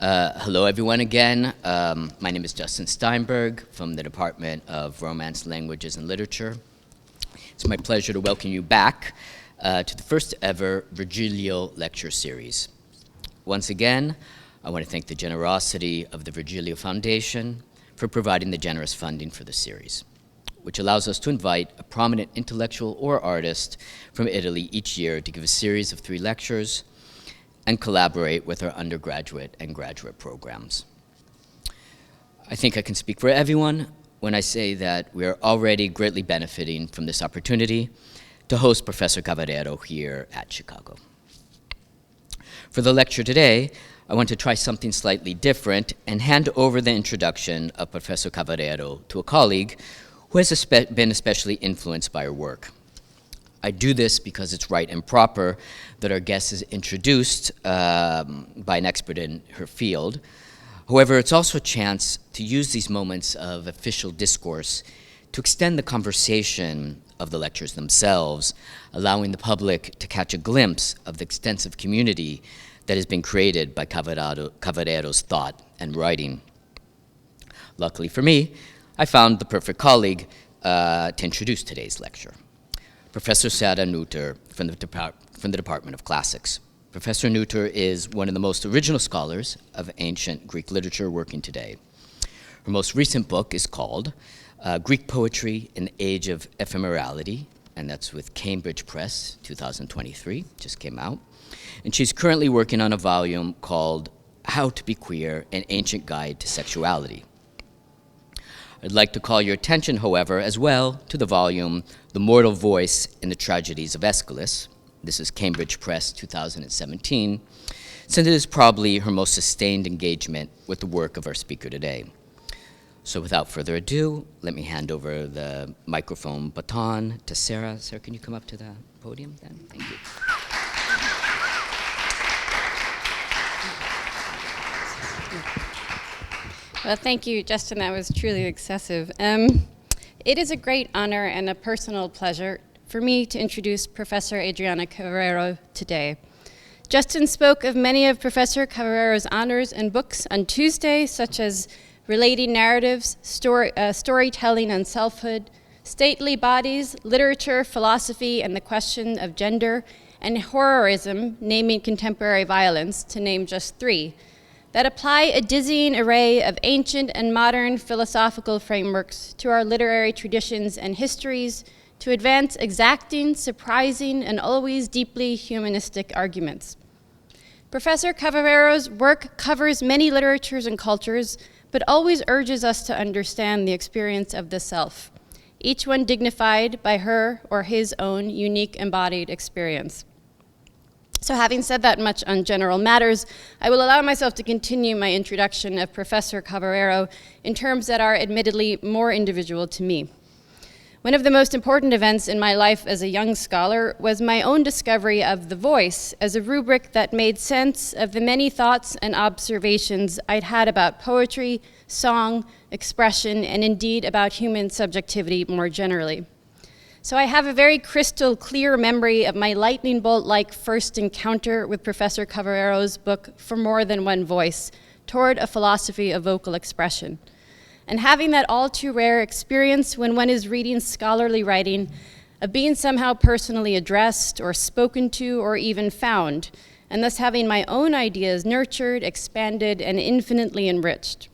Hello, everyone, again. My name is Justin Steinberg from the Department of Romance, Languages, and Literature. It's my pleasure to welcome you back to the first ever Virgilio Lecture Series. Once again, I want to thank the generosity of the Virgilio Foundation for providing the generous funding for the series, which allows us to invite a prominent intellectual or artist from Italy each year to give a series of 3 lectures and collaborate with our undergraduate and graduate programs. I think I can speak for everyone when I say that we are already greatly benefiting from this opportunity to host Professor Cavarero here at Chicago. For the lecture today, I want to try something slightly different and hand over the introduction of Professor Cavarero to a colleague who has been especially influenced by her work. I do this because it's right and proper that our guest is introduced by an expert in her field. However, it's also a chance to use these moments of official discourse to extend the conversation of the lectures themselves, allowing the public to catch a glimpse of the extensive community that has been created by Cavarero's thought and writing. Luckily for me, I found the perfect colleague to introduce today's lecture. Professor Sarah Neuter from the Department of Classics. Professor Neuter is one of the most original scholars of ancient Greek literature working today. Her most recent book is called Greek Poetry in the Age of Ephemerality, and that's with Cambridge Press, 2023, just came out. And she's currently working on a volume called How to Be Queer, an Ancient Guide to Sexuality. I'd like to call your attention, however, as well to the volume, The Mortal Voice in the Tragedies of Aeschylus. This is Cambridge Press, 2017, since it is probably her most sustained engagement with the work of our speaker today. So without further ado, let me hand over the microphone baton to Sarah. Sarah, can you come up to the podium then? Thank you. Well, thank you, Justin. That was truly excessive. It is a great honor and a personal pleasure for me to introduce Professor Adriana Cavarero today. Justin spoke of many of Professor Cavarero's honors and books on Tuesday, such as Relating Narratives, Storytelling and Selfhood, Stately Bodies, Literature, Philosophy, and the Question of Gender, and Horrorism, Naming Contemporary Violence, to name just 3. That apply a dizzying array of ancient and modern philosophical frameworks to our literary traditions and histories to advance exacting, surprising, and always deeply humanistic arguments. Professor Cavarero's work covers many literatures and cultures, but always urges us to understand the experience of the self, each one dignified by her or his own unique embodied experience. So having said that much on general matters, I will allow myself to continue my introduction of Professor Cavarero in terms that are admittedly more individual to me. One of the most important events in my life as a young scholar was my own discovery of the voice as a rubric that made sense of the many thoughts and observations I'd had about poetry, song, expression, and indeed about human subjectivity more generally. So I have a very crystal clear memory of my lightning bolt-like first encounter with Professor Cavarero's book, For More Than One Voice, Toward a Philosophy of Vocal Expression. And having that all too rare experience when one is reading scholarly writing of being somehow personally addressed or spoken to or even found, and thus having my own ideas nurtured, expanded, and infinitely enriched.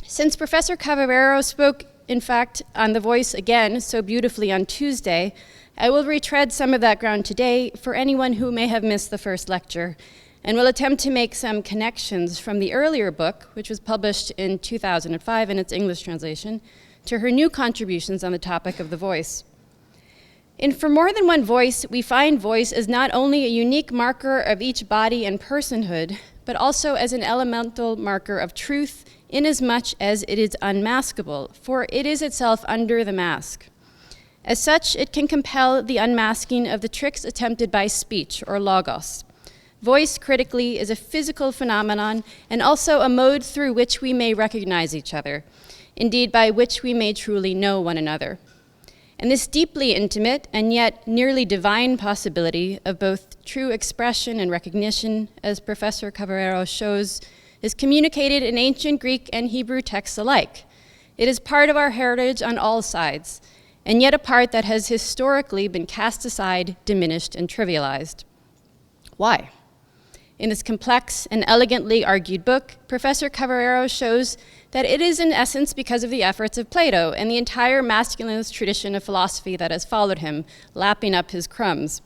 Since Professor Cavarero spoke in fact, on the voice again so beautifully on Tuesday, I will retread some of that ground today for anyone who may have missed the first lecture, and will attempt to make some connections from the earlier book, which was published in 2005 in its English translation, to her new contributions on the topic of the voice. In For More Than One Voice, we find voice as not only a unique marker of each body and personhood, but also as an elemental marker of truth, inasmuch as it is unmaskable, for it is itself under the mask. As such, it can compel the unmasking of the tricks attempted by speech, or logos. Voice, critically, is a physical phenomenon and also a mode through which we may recognize each other, indeed by which we may truly know one another. And this deeply intimate and yet nearly divine possibility of both true expression and recognition, as Professor Cavarero shows, is communicated in ancient Greek and Hebrew texts alike. It is part of our heritage on all sides, and yet a part that has historically been cast aside, diminished, and trivialized. Why? In this complex and elegantly argued book, Professor Cavarero shows that it is in essence because of the efforts of Plato and the entire masculinist tradition of philosophy that has followed him, lapping up his crumbs.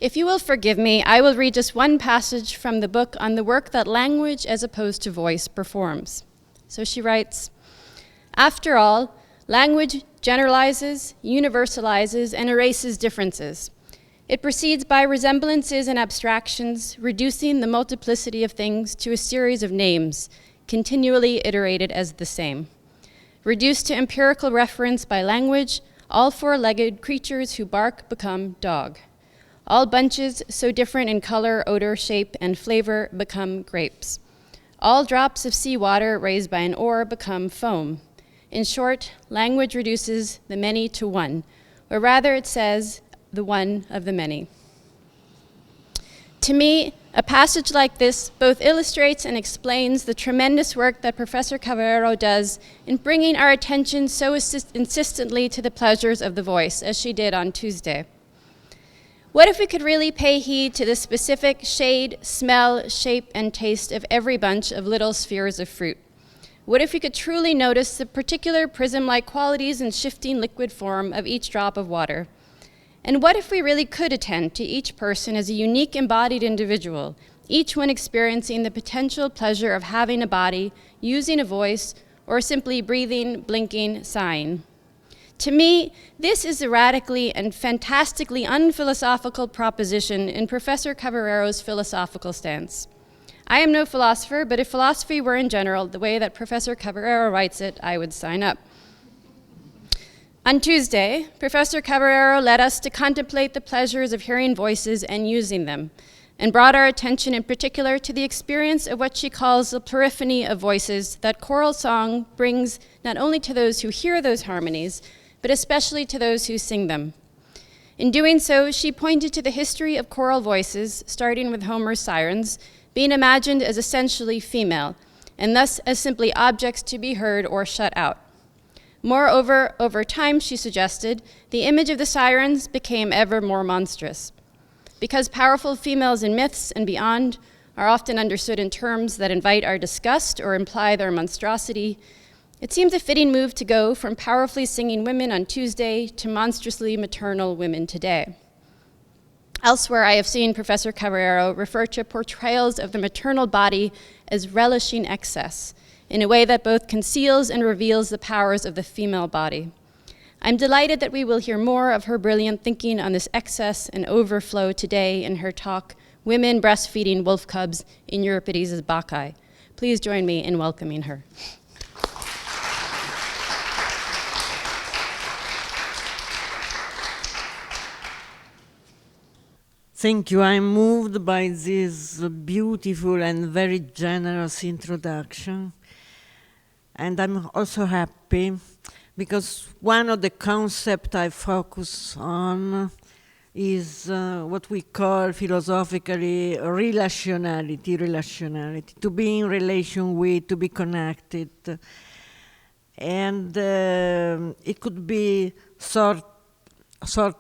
If you will forgive me, I will read just one passage from the book on the work that language as opposed to voice performs. So she writes, "After all, language generalizes, universalizes, and erases differences. It proceeds by resemblances and abstractions, reducing the multiplicity of things to a series of names, continually iterated as the same. Reduced to empirical reference by language, all four-legged creatures who bark become dog. All bunches so different in color, odor, shape, and flavor become grapes. All drops of seawater raised by an oar become foam. In short, language reduces the many to one, or rather it says, the one of the many." To me, a passage like this both illustrates and explains the tremendous work that Professor Cavarero does in bringing our attention so insistently to the pleasures of the voice, as she did on Tuesday. What if we could really pay heed to the specific shade, smell, shape, and taste of every bunch of little spheres of fruit? What if we could truly notice the particular prism-like qualities and shifting liquid form of each drop of water? And what if we really could attend to each person as a unique embodied individual, each one experiencing the potential pleasure of having a body, using a voice, or simply breathing, blinking, sighing? To me, this is a radically and fantastically unphilosophical proposition in Professor Cavarero's philosophical stance. I am no philosopher, but if philosophy were in general the way that Professor Cavarero writes it, I would sign up. On Tuesday, Professor Cavarero led us to contemplate the pleasures of hearing voices and using them, and brought our attention in particular to the experience of what she calls the polyphony of voices that choral song brings not only to those who hear those harmonies, but especially to those who sing them. In doing so, she pointed to the history of choral voices, starting with Homer's sirens, being imagined as essentially female, and thus as simply objects to be heard or shut out. Moreover, over time, she suggested, the image of the sirens became ever more monstrous. Because powerful females in myths and beyond are often understood in terms that invite our disgust or imply their monstrosity, it seems a fitting move to go from powerfully singing women on Tuesday to monstrously maternal women today. Elsewhere, I have seen Professor Cavarero refer to portrayals of the maternal body as relishing excess, in a way that both conceals and reveals the powers of the female body. I'm delighted that we will hear more of her brilliant thinking on this excess and overflow today in her talk, Women Breastfeeding Wolf Cubs in Euripides Bacchae. Please join me in welcoming her. Thank you. I'm moved by this beautiful and very generous introduction. And I'm also happy because one of the concepts I focus on is what we call philosophically relationality, to be in relation with, to be connected. And it could be sort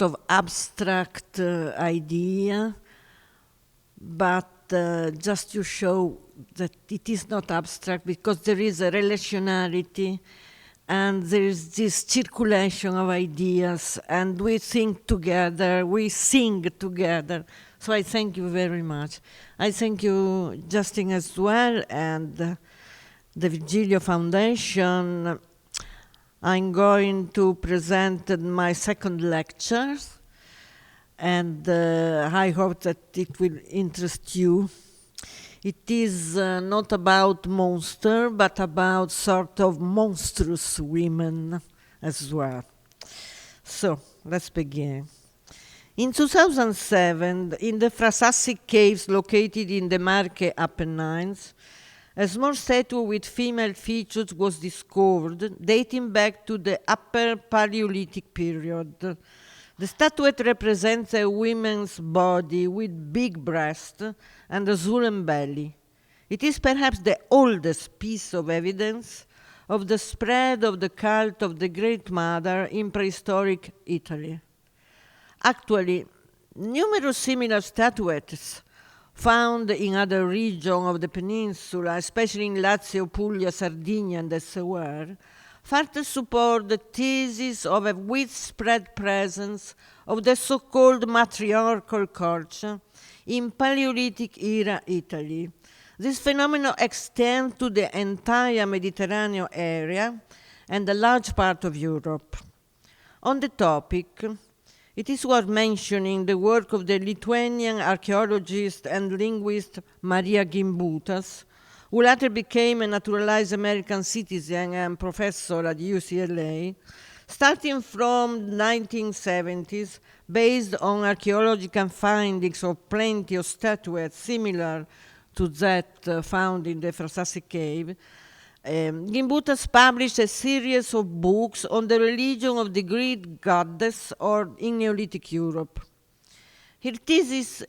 of abstract idea, but just to show that it is not abstract, because there is a relationality and there is this circulation of ideas, and we think together, we sing together. So I thank you very much. I thank you, Justin, as well, and the Virgilio Foundation. I'm going to present my second lecture, and I hope that it will interest you. It is not about monster, but about sort of monstrous women as well. So, let's begin. In 2007, in the Frasassi caves located in the Marche Apennines, A small statue with female features was discovered, dating back to the Upper Paleolithic period. The statuette represents a woman's body with big breasts and a swollen belly. It is perhaps the oldest piece of evidence of the spread of the cult of the Great Mother in prehistoric Italy. Actually, numerous similar statuettes found in other regions of the peninsula, especially in Lazio, Puglia, Sardinia, and elsewhere, further support the thesis of a widespread presence of the so-called matriarchal culture in Paleolithic era Italy. This phenomenon extends to the entire Mediterranean area and a large part of Europe. On the topic, it is worth mentioning the work of the Lithuanian archaeologist and linguist Maria Gimbutas, who later became a naturalized American citizen and professor at UCLA, starting from 1970s, based on archaeological findings of plenty of statuettes similar to that found in the Frasassi cave. Gimbutas published a series of books on the religion of the Greek goddess or in Neolithic Europe. Her thesis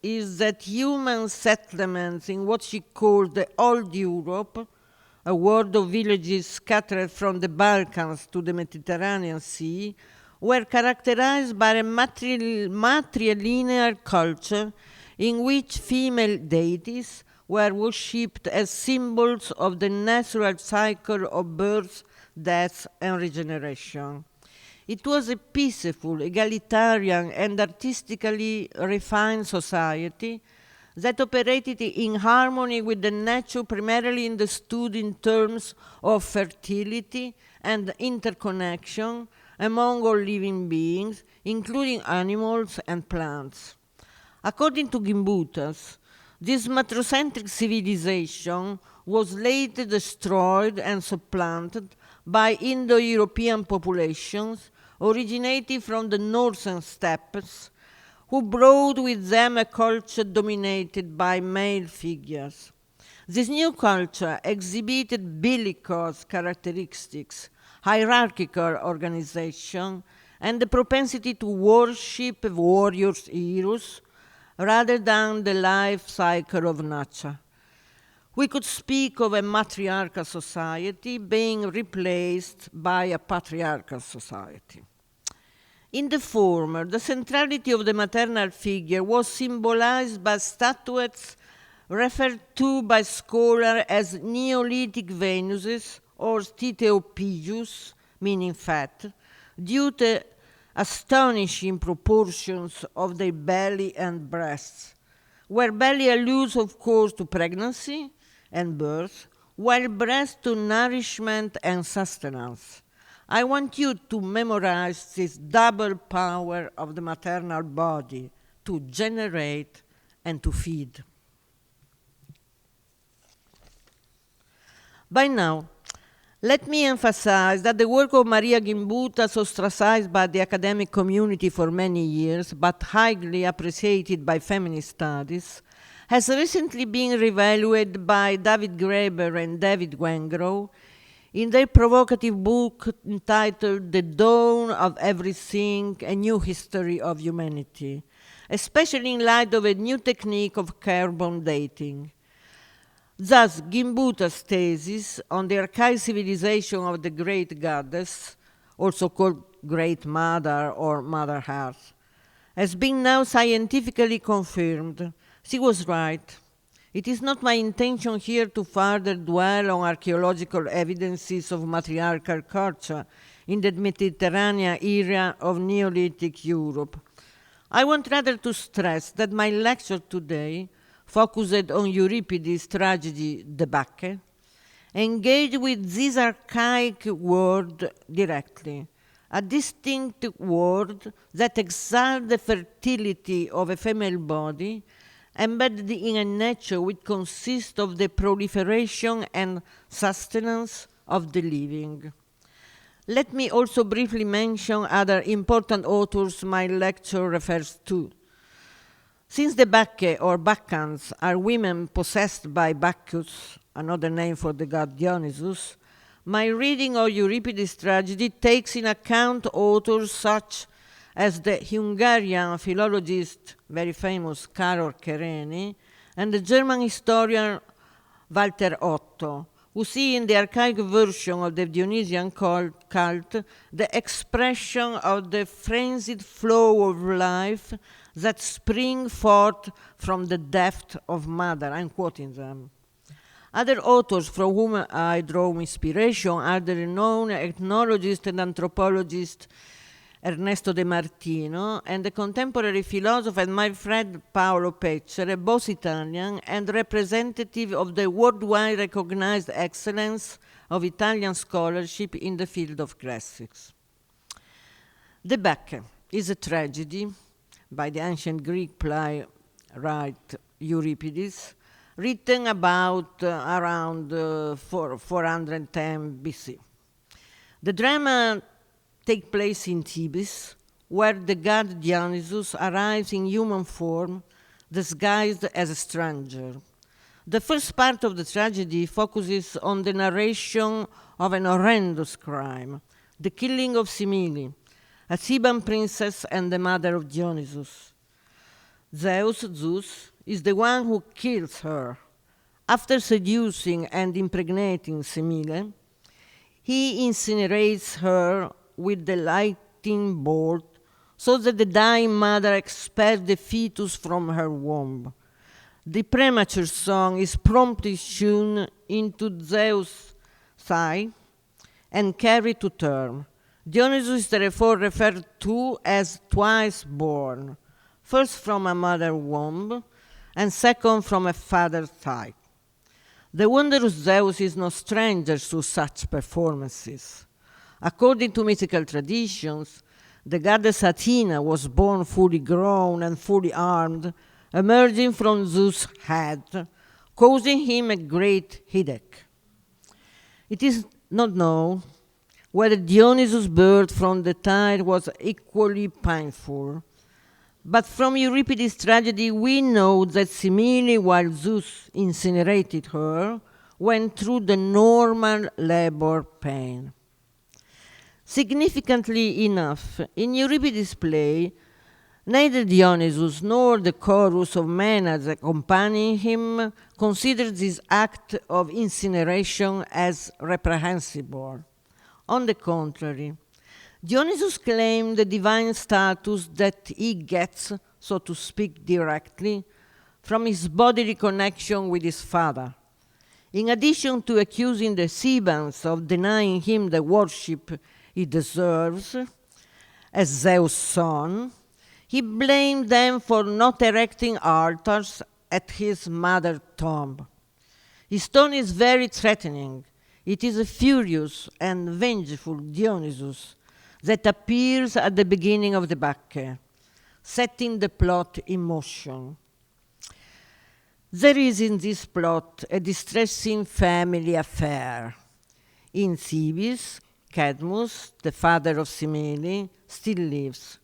is that human settlements in what she calls the Old Europe, a world of villages scattered from the Balkans to the Mediterranean Sea, were characterized by a matrilinear culture in which female deities were worshipped as symbols of the natural cycle of birth, death, and regeneration. It was a peaceful, egalitarian, and artistically refined society that operated in harmony with the nature primarily understood in terms of fertility and interconnection among all living beings, including animals and plants. According to Gimbutas, this matrocentric civilization was later destroyed and supplanted by Indo-European populations originating from the northern steppes, who brought with them a culture dominated by male figures. This new culture exhibited bellicose characteristics, hierarchical organization, and the propensity to worship warriors' heroes rather than the life cycle of nature. We could speak of a matriarchal society being replaced by a patriarchal society. In the former, the centrality of the maternal figure was symbolized by statuettes referred to by scholars as Neolithic Venuses or Titeopius, meaning fat, due to astonishing proportions of their belly and breasts, where belly alludes, of course, to pregnancy and birth, while breast to nourishment and sustenance. I want you to memorize this double power of the maternal body to generate and to feed. By now, let me emphasize that the work of Maria Gimbutas, ostracized by the academic community for many years, but highly appreciated by feminist studies, has recently been revalued by David Graeber and David Wengrow in their provocative book entitled The Dawn of Everything, A New History of Humanity, especially in light of a new technique of carbon dating. Thus, Gimbutas' thesis on the archaic civilization of the Great Goddess, also called Great Mother or Mother Earth, has been now scientifically confirmed. She was right. It is not my intention here to further dwell on archaeological evidences of matriarchal culture in the Mediterranean era of Neolithic Europe. I want rather to stress that my lecture today, focused on Euripides' tragedy De Bacchae, engaged with this archaic word directly, a distinct word that exalts the fertility of a female body embedded in a nature which consists of the proliferation and sustenance of the living. Let me also briefly mention other important authors my lecture refers to. Since the Bacchae or Bacchantes are women possessed by Bacchus, another name for the god Dionysus, my reading of Euripides' tragedy takes in account authors such as the Hungarian philologist, very famous Karol Kerényi, and the German historian Walter Otto, who see in the archaic version of the Dionysian cult the expression of the frenzied flow of life that spring forth from the depth of mother. I'm quoting them. Other authors from whom I draw inspiration are the renowned ethnologist and anthropologist Ernesto De Martino and the contemporary philosopher and my friend Paolo Peccere, both Italian and representative of the worldwide recognized excellence of Italian scholarship in the field of classics. The Bacchae is a tragedy by the ancient Greek playwright Euripides, written about around 410 BC. The drama takes place in Thebes, where the god Dionysus arrives in human form, disguised as a stranger. The first part of the tragedy focuses on the narration of an horrendous crime, the killing of Semele, a Theban princess and the mother of Dionysus. Zeus is the one who kills her. After seducing and impregnating Semele, he incinerates her with the lightning bolt so that the dying mother expels the fetus from her womb. The premature song is promptly tuned into Zeus' thigh and carried to term. Dionysus is therefore referred to as twice born, first from a mother's womb and second from a father's thigh. The wondrous Zeus is no stranger to such performances. According to mythical traditions, the goddess Athena was born fully grown and fully armed, emerging from Zeus' head, causing him a great headache. It is not known whether Dionysus' birth from the thigh was equally painful, but from Euripides' tragedy we know that Semele, while Zeus incinerated her, went through the normal labor pain. Significantly enough, in Euripides' play, neither Dionysus nor the chorus of Maenads accompanying him considered this act of incineration as reprehensible. On the contrary, Dionysus claimed the divine status that he gets, so to speak directly, from his bodily connection with his father. In addition to accusing the Thebans of denying him the worship he deserves as Zeus' son, he blamed them for not erecting altars at his mother's tomb. His tone is very threatening. It is a furious and vengeful Dionysus that appears at the beginning of the Bacchae, setting the plot in motion. There is in this plot a distressing family affair. In Thebes, Cadmus, the father of Semele, still lives.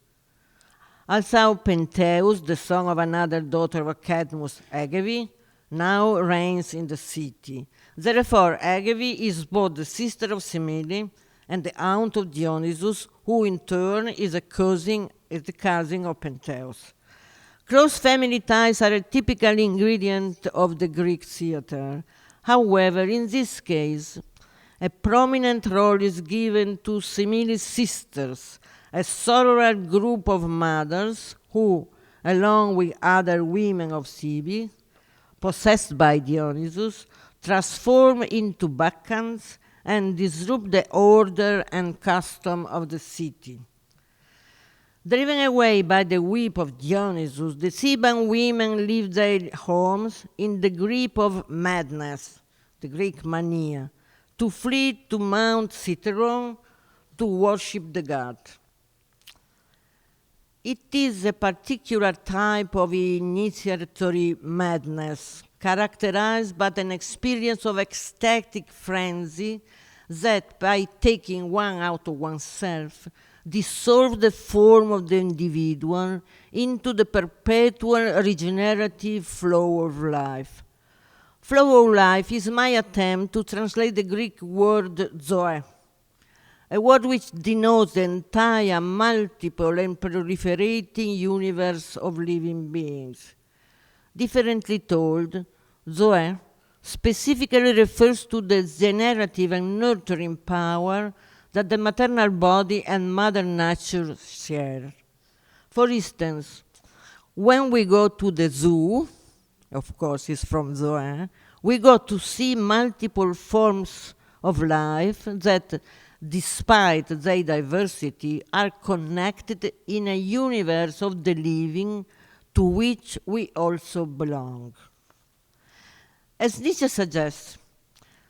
Also Pentheus, the son of another daughter of Cadmus, Agave, now reigns in the city. Therefore, Agave is both the sister of Semele and the aunt of Dionysus, who in turn is the cousin of Pentheus. Close family ties are a typical ingredient of the Greek theater. However, in this case, a prominent role is given to Semele's sisters, a sororate group of mothers who, along with other women of Thebes, possessed by Dionysus, transform into Bacchantes and disrupt the order and custom of the city. Driven away by the whip of Dionysus, the Theban women leave their homes in the grip of madness, the Greek mania, to flee to Mount Citeron to worship the god. It is a particular type of initiatory madness, characterized by an experience of ecstatic frenzy that, by taking one out of oneself, dissolve the form of the individual into the perpetual regenerative flow of life. Flow of life is my attempt to translate the Greek word zoe, a word which denotes the entire multiple and proliferating universe of living beings. Differently told, zoe specifically refers to the generative and nurturing power that the maternal body and Mother Nature share. For instance, when we go to the zoo, of course it's from zoe, we go to see multiple forms of life that, despite their diversity, are connected in a universe of the living to which we also belong. As Nietzsche suggests,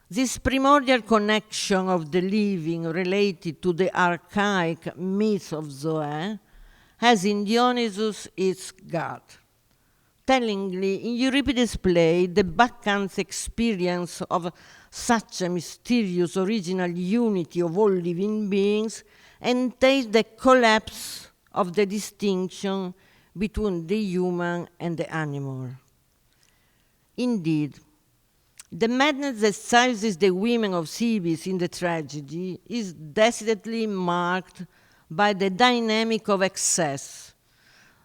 this primordial connection of the living related to the archaic myth of Zoe has in Dionysus its god. Tellingly, in Euripides' play, the Bacchan's experience of such a mysterious original unity of all living beings entails the collapse of the distinction between the human and the animal. Indeed, the madness that seizes the women of Thebes in the tragedy is decidedly marked by the dynamic of excess,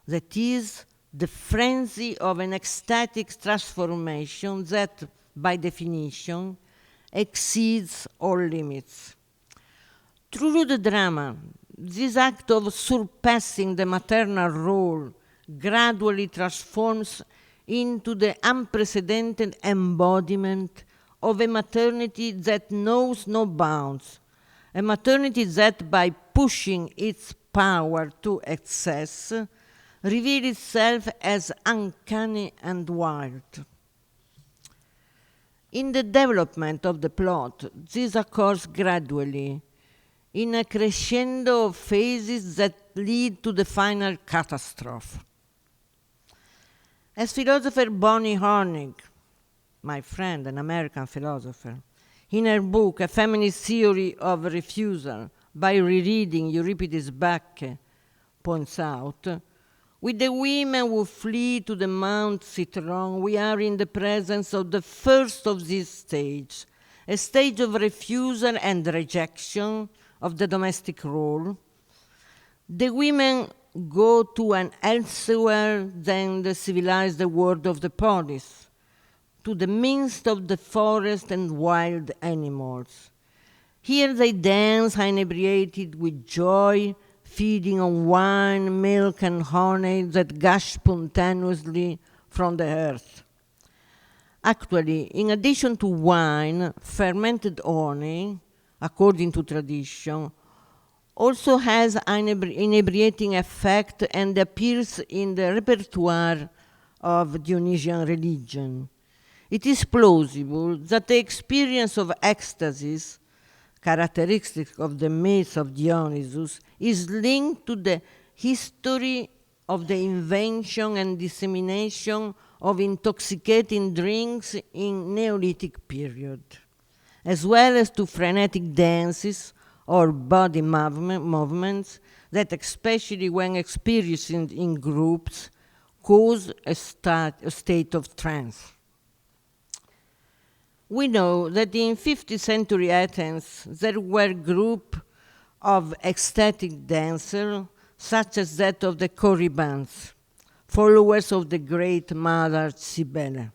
that is, the frenzy of an ecstatic transformation that, by definition, exceeds all limits. Through the drama, this act of surpassing the maternal role gradually transforms into the unprecedented embodiment of a maternity that knows no bounds, a maternity that, by pushing its power to excess, reveals itself as uncanny and wild. In the development of the plot, this occurs gradually, in a crescendo of phases that lead to the final catastrophe. As philosopher Bonnie Honig, my friend, an American philosopher, in her book, A Feminist Theory of Refusal, by rereading Euripides Bacchae, points out, with the women who flee to the Mount Citron, we are in the presence of the first of this stage, a stage of refusal and rejection of the domestic role. The women go to an elsewhere than the civilized world of the polis, to the midst of the forest and wild animals. Here they dance inebriated with joy, feeding on wine, milk, and honey that gush spontaneously from the earth. Actually, in addition to wine, fermented honey, according to tradition, also has an inebriating effect and appears in the repertoire of Dionysian religion. It is plausible that the experience of ecstasies, characteristic of the myth of Dionysus, is linked to the history of the invention and dissemination of intoxicating drinks in Neolithic period, as well as to frenetic dances or body movements that, especially when experienced in groups, cause a state of trance. We know that in 5th century Athens, there were groups of ecstatic dancers, such as that of the Corybants, followers of the great mother Cybele.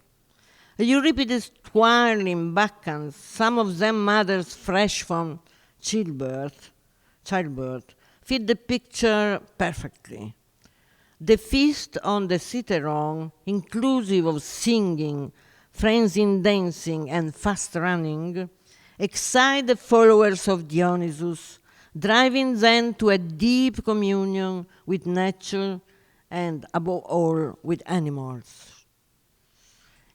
Euripides' twirling bacchanals, some of them mothers fresh from childbirth, fit the picture perfectly. The feast on the Citron, inclusive of singing, frenzied dancing, and fast running, excite the followers of Dionysus, driving them to a deep communion with nature and, above all, with animals.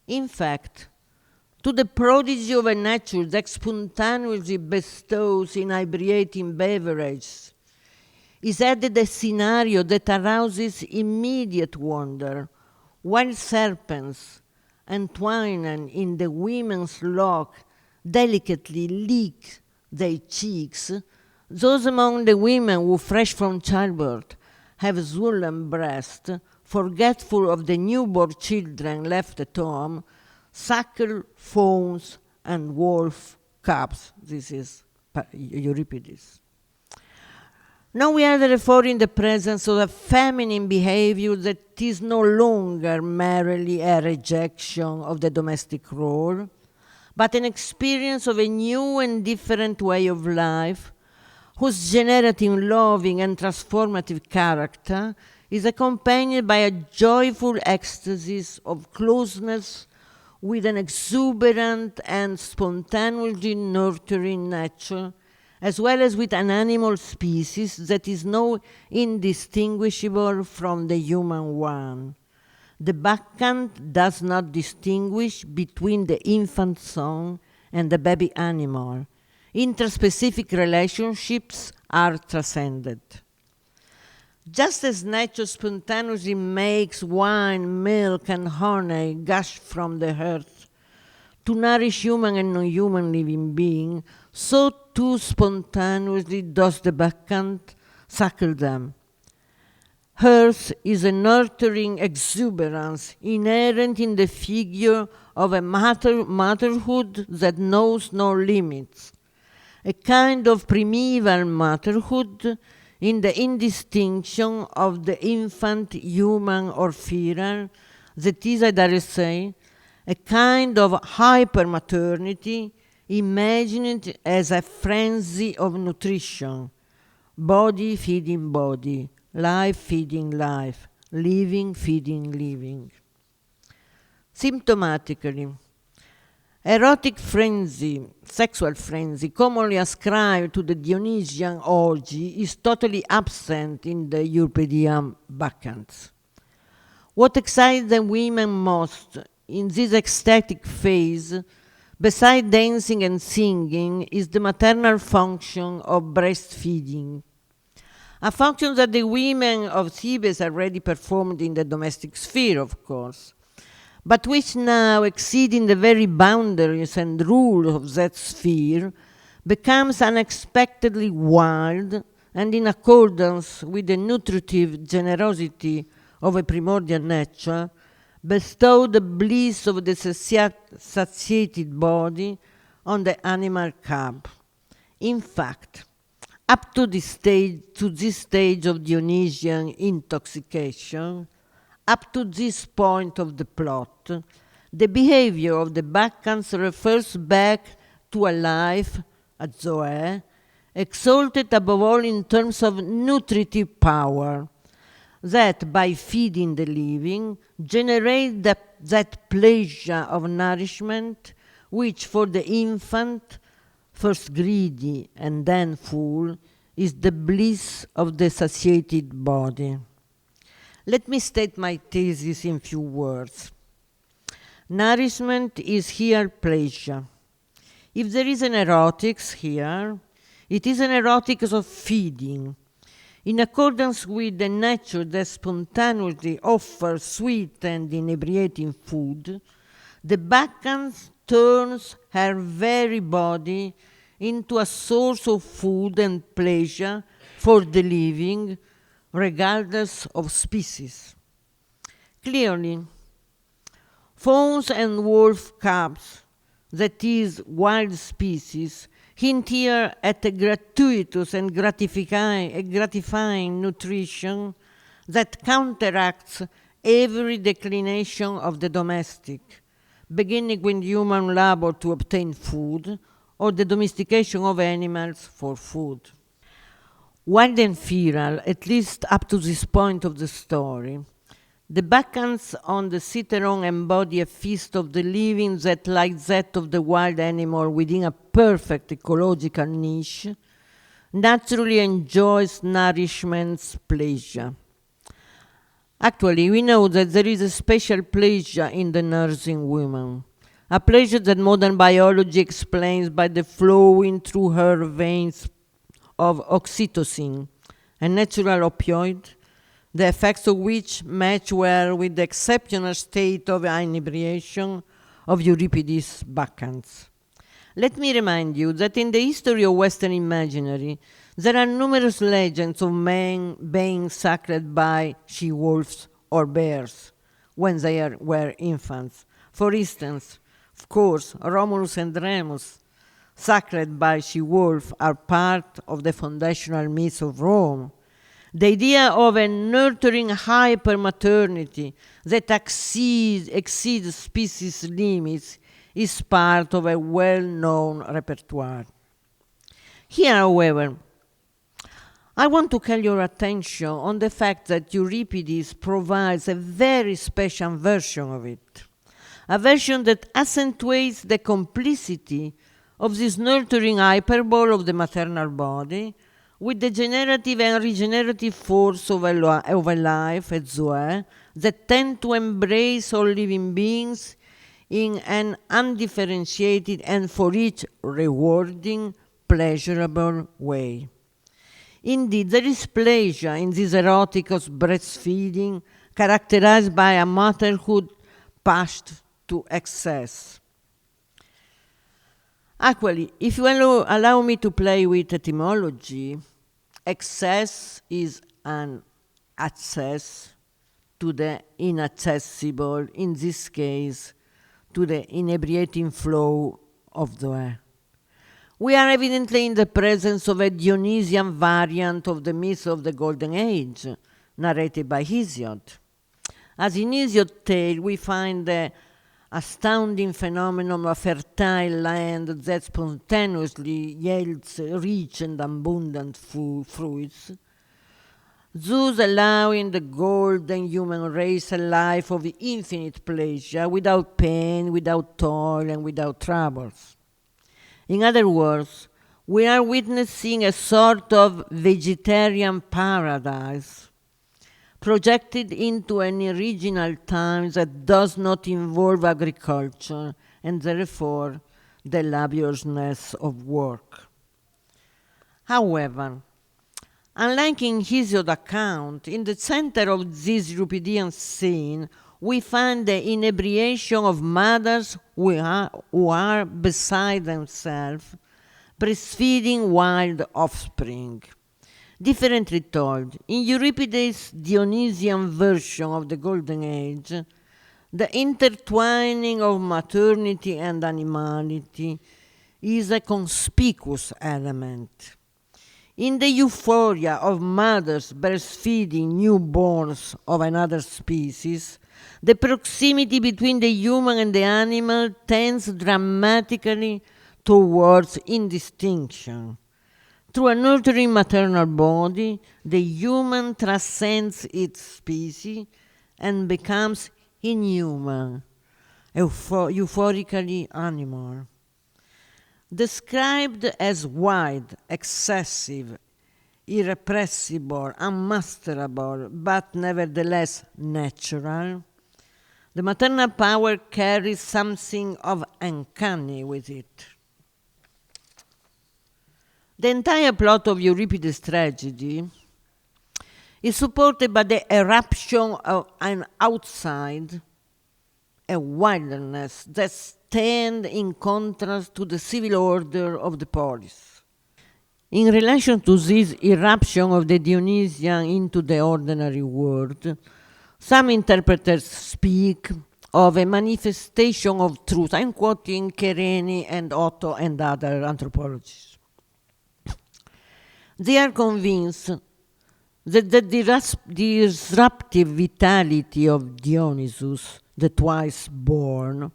In fact, to the prodigy of a nature that spontaneously bestows inebriating beverages is added a scenario that arouses immediate wonder, while serpents, entwined in the women's lock, delicately lick their cheeks, Those among the women who, fresh from childbirth, have swollen breast, forgetful of the newborn children left at home, suckle fawns and wolf cubs. This is Euripides. Now we are therefore in the presence of a feminine behavior that is no longer merely a rejection of the domestic role, but an experience of a new and different way of life, whose generative, loving, and transformative character is accompanied by a joyful ecstasy of closeness with an exuberant and spontaneously nurturing nature, as well as with an animal species that is now indistinguishable from the human one. The Bacchant does not distinguish between the infant son and the baby animal. Interspecific relationships are transcended. Just as nature spontaneously makes wine, milk, and honey gush from the earth to nourish human and non-human living beings, so too spontaneously does the Bacchant suckle them. Hers is a nurturing exuberance inherent in the figure of a motherhood that knows no limits, a kind of primeval motherhood in the indistinction of the infant, human or feral, that is, I dare say, a kind of hyper-maternity imagined as a frenzy of nutrition, body feeding body, life feeding life, living feeding living. Symptomatically, erotic frenzy, sexual frenzy, commonly ascribed to the Dionysian orgy, is totally absent in the Euripidean Bacchants. What excites the women most in this ecstatic phase, besides dancing and singing, is the maternal function of breastfeeding, a function that the women of Thebes already performed in the domestic sphere, of course, but which now, exceeding the very boundaries and rules of that sphere, becomes unexpectedly wild and in accordance with the nutritive generosity of a primordial nature, bestow the bliss of the satiated body on the animal cub. In fact, up to this stage of Dionysian intoxication, up to this point of the plot, the behavior of the Bacchants refers back to a life, a zoe, exalted above all in terms of nutritive power, that by feeding the living generate that pleasure of nourishment which for the infant, first greedy and then full, is the bliss of the satiated body. Let me state my thesis in few words. Nourishment is here pleasure. If there is an erotics here, it is an erotics of feeding, in accordance with the nature that spontaneously offers sweet and inebriating food. The Bacchant turns her very body into a source of food and pleasure for the living, regardless of species. Clearly, fawns and wolf cubs, that is, wild species, hint here at a gratuitous and gratifying nutrition that counteracts every declination of the domestic, beginning with human labor to obtain food or the domestication of animals for food. Wild and feral, at least up to this point of the story, the Bacchants on the Citeron embody a feast of the living that, like that of the wild animal within a perfect ecological niche, naturally enjoys nourishment's pleasure. Actually, we know that there is a special pleasure in the nursing woman, a pleasure that modern biology explains by the flowing through her veins of oxytocin, a natural opioid, the effects of which match well with the exceptional state of inebriation of Euripides' Bacchants. Let me remind you that in the history of Western imaginary, there are numerous legends of men being suckled by she-wolves or bears when they were infants. For instance, of course, Romulus and Remus, suckled by she-wolf, are part of the foundational myth of Rome. The idea of a nurturing hypermaternity that exceeds species limits is part of a well-known repertoire. Here, however, I want to call your attention on the fact that Euripides provides a very special version of it, a version that accentuates the complicity of this nurturing hyperbole of the maternal body with the generative and regenerative force of a life, a zoe, that tend to embrace all living beings in an undifferentiated and for each rewarding, pleasurable way. Indeed, there is pleasure in this eroticus breastfeeding, characterized by a motherhood pushed to excess. Actually, if you allow me to play with etymology, excess is an access to the inaccessible, in this case, to the inebriating flow of the air. We are evidently in the presence of a Dionysian variant of the myth of the Golden Age, narrated by Hesiod. As in Hesiod's tale, we find the astounding phenomenon of a fertile land that spontaneously yields rich and abundant fruits, thus allowing the golden human race a life of infinite pleasure, without pain, without toil, and without troubles. In other words, we are witnessing a sort of vegetarian paradise projected into an original time that does not involve agriculture and therefore the laboriousness of work. However, unlike in Hesiod's account, in the center of this Euripidean scene, we find the inebriation of mothers who are beside themselves, breastfeeding wild offspring. Differently told, in Euripides' Dionysian version of the Golden Age, the intertwining of maternity and animality is a conspicuous element. In the euphoria of mothers breastfeeding newborns of another species, the proximity between the human and the animal tends dramatically towards indistinction. Through a nurturing maternal body, the human transcends its species and becomes inhuman, euphorically animal. Described as wild, excessive, irrepressible, unmasterable, but nevertheless natural, the maternal power carries something of uncanny with it. The entire plot of Euripides' tragedy is supported by the eruption of an outside, a wilderness that stands in contrast to the civil order of the polis. In relation to this irruption of the Dionysian into the ordinary world, some interpreters speak of a manifestation of truth. I'm quoting Kereni and Otto and other anthropologists. They are convinced that the disruptive vitality of Dionysus, the twice born,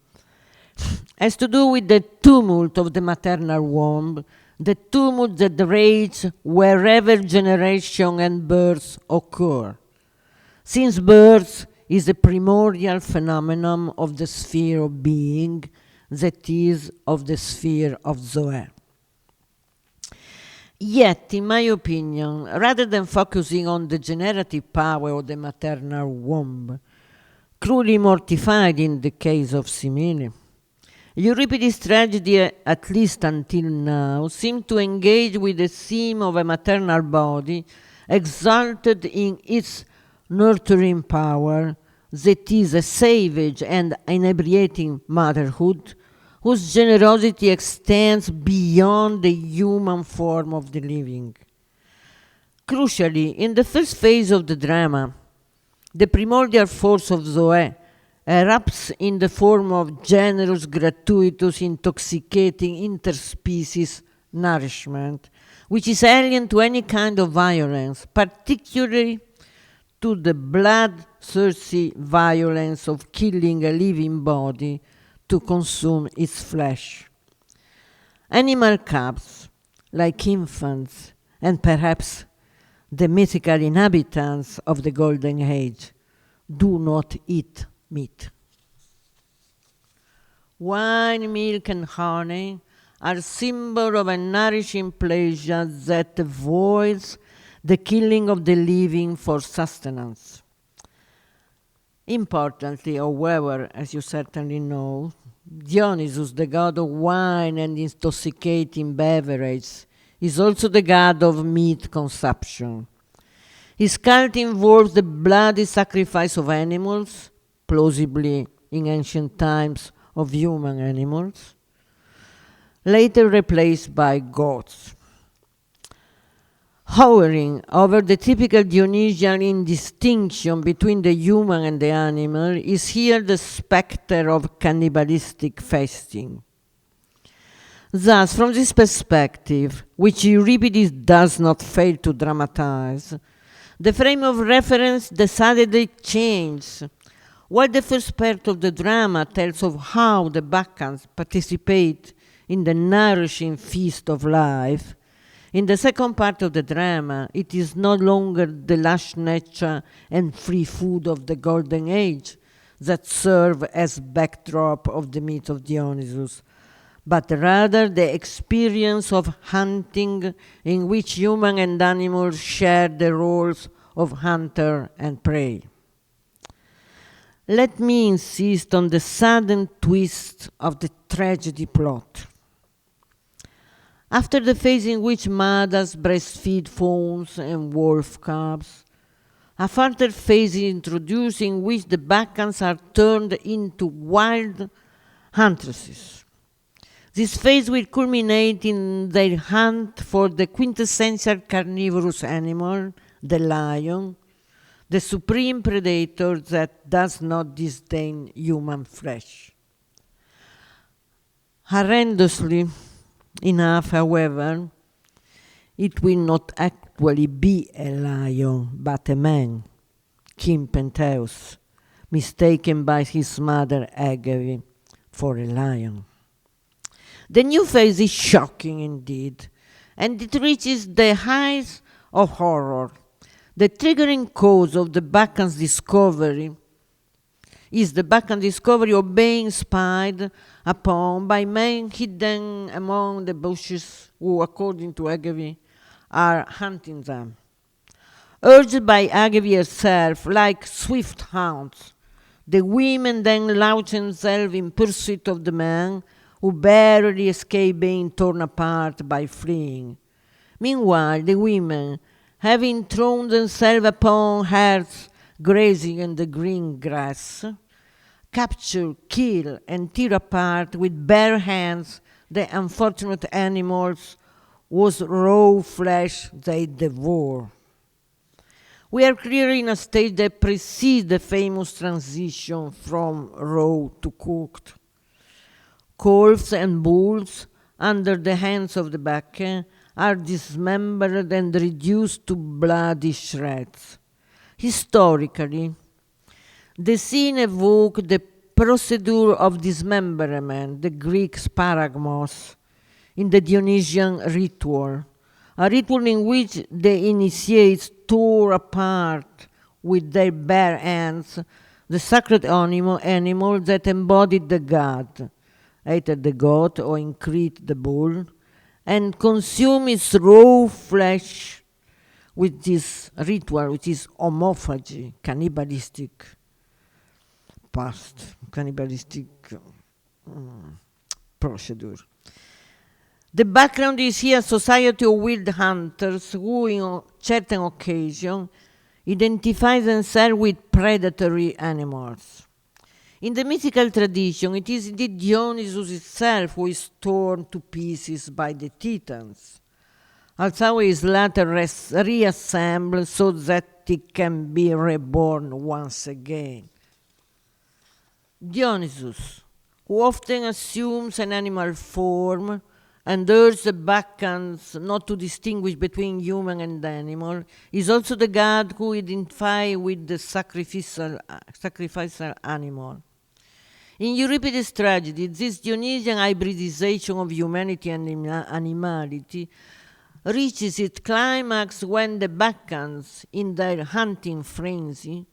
has to do with the tumult of the maternal womb, the tumult that rages wherever generation and birth occur, since birth is a primordial phenomenon of the sphere of being, that is, of the sphere of Zoe. Yet, in my opinion, rather than focusing on the generative power of the maternal womb, cruelly mortified in the case of Semele, Euripides' tragedy, at least until now, seemed to engage with the theme of a maternal body exalted in its nurturing power, that is, a savage and inebriating motherhood, whose generosity extends beyond the human form of the living. Crucially, in the first phase of the drama, the primordial force of Zoe erupts in the form of generous, gratuitous, intoxicating interspecies nourishment, which is alien to any kind of violence, particularly to the bloodthirsty violence of killing a living body to consume its flesh. Animal cubs, like infants, and perhaps the mythical inhabitants of the Golden Age, do not eat meat. Wine, milk, and honey are symbols of a nourishing pleasure that avoids the killing of the living for sustenance. Importantly, however, as you certainly know, Dionysus, the god of wine and intoxicating beverages, is also the god of meat consumption. His cult involves the bloody sacrifice of animals, plausibly in ancient times of human animals, later replaced by goats. Hovering over the typical Dionysian indistinction between the human and the animal is here the specter of cannibalistic feasting. Thus, from this perspective, which Euripides does not fail to dramatize, the frame of reference decidedly changes. While the first part of the drama tells of how the Bacchanals participate in the nourishing feast of life, in the second part of the drama, it is no longer the lush nature and free food of the Golden Age that serve as backdrop of the myth of Dionysus, but rather the experience of hunting in which human and animals share the roles of hunter and prey. Let me insist on the sudden twist of the tragedy plot. After the phase in which mothers breastfeed fawns and wolf cubs, a further phase is introduced in which the Bacchanals are turned into wild huntresses. This phase will culminate in their hunt for the quintessential carnivorous animal, the lion, the supreme predator that does not disdain human flesh. Horrendously enough, however, it will not actually be a lion, but a man, King Pentheus, mistaken by his mother Agave for a lion. The new phase is shocking indeed, and it reaches the heights of horror. The triggering cause of the Bacchan's discovery is the Bacchae discovery of being spied upon by men hidden among the bushes who, according to Agave, are hunting them. Urged by Agave herself, like swift hounds, the women then launch themselves in pursuit of the men who barely escape being torn apart by fleeing. Meanwhile, the women, having thrown themselves upon herds grazing in the green grass, capture, kill, and tear apart with bare hands the unfortunate animals whose raw flesh they devour. We are clearly in a stage that precedes the famous transition from raw to cooked. Calves and bulls, under the hands of the Bacchae, are dismembered and reduced to bloody shreds. Historically, the scene evoked the procedure of dismemberment, the Greek sparagmos, in the Dionysian ritual, a ritual in which the initiates tore apart with their bare hands the sacred animal that embodied the god, either the goat or in Crete the bull, and consume its raw flesh with this ritual, which is homophagy, cannibalistic procedure. The background is here a society of wild hunters who, in certain occasions, identify themselves with predatory animals. In the mythical tradition, it is indeed Dionysus itself who is torn to pieces by the Titans, although he is later reassembled so that he can be reborn once again. Dionysus, who often assumes an animal form and urges the Bacchanals not to distinguish between human and animal, is also the god who identifies with the sacrificial animal. In Euripides' tragedy, this Dionysian hybridization of humanity and animality reaches its climax when the Bacchanals, in their hunting frenzy,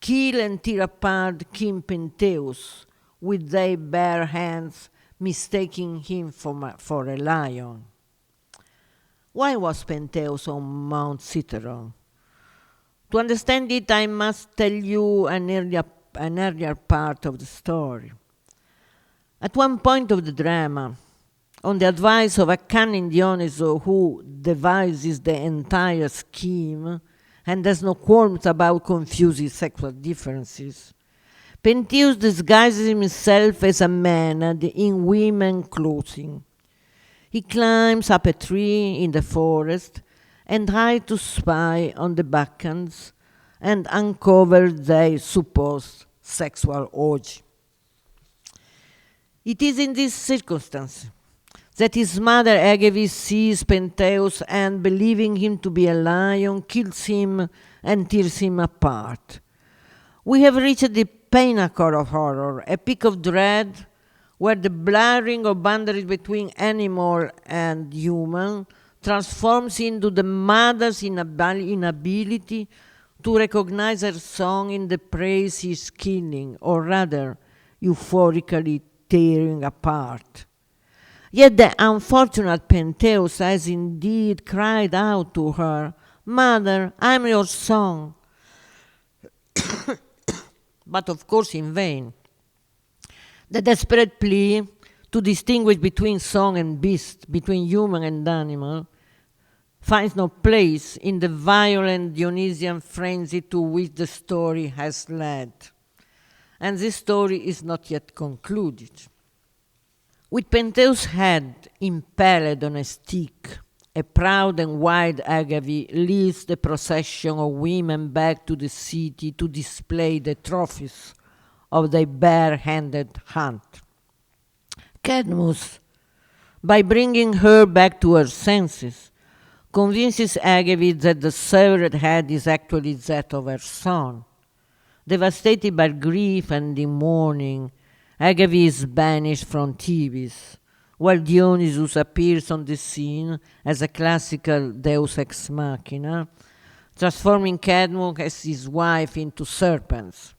kill and tear apart King Pentheus with their bare hands, mistaking him for a lion. Why was Pentheus on Mount Cithaeron? To understand it, I must tell you an earlier part of the story. At one point of the drama, on the advice of a cunning Dionysus who devises the entire scheme and has no qualms about confusing sexual differences, Pentheus disguises himself as a man in women's clothing. He climbs up a tree in the forest and tries to spy on the Bacchanals and uncover their supposed sexual orgy. It is in this circumstance that his mother Agave sees Pentheus and, believing him to be a lion, kills him and tears him apart. We have reached the pinnacle of horror, a peak of dread, where the blurring of boundaries between animal and human transforms into the mother's inability to recognize her song in the praise he is killing, or rather, euphorically tearing apart. Yet the unfortunate Pentheus has indeed cried out to her, "Mother, I'm your song." But of course in vain. The desperate plea to distinguish between song and beast, between human and animal, finds no place in the violent Dionysian frenzy to which the story has led. And this story is not yet concluded. With Pentheus' head impaled on a stick, a proud and wild Agave leads the procession of women back to the city to display the trophies of their bare-handed hunt. Cadmus, by bringing her back to her senses, convinces Agave that the severed head is actually that of her son. Devastated by grief and in mourning, Agave is banished from Thebes, while Dionysus appears on the scene as a classical deus ex machina, transforming Cadmus as his wife into serpents.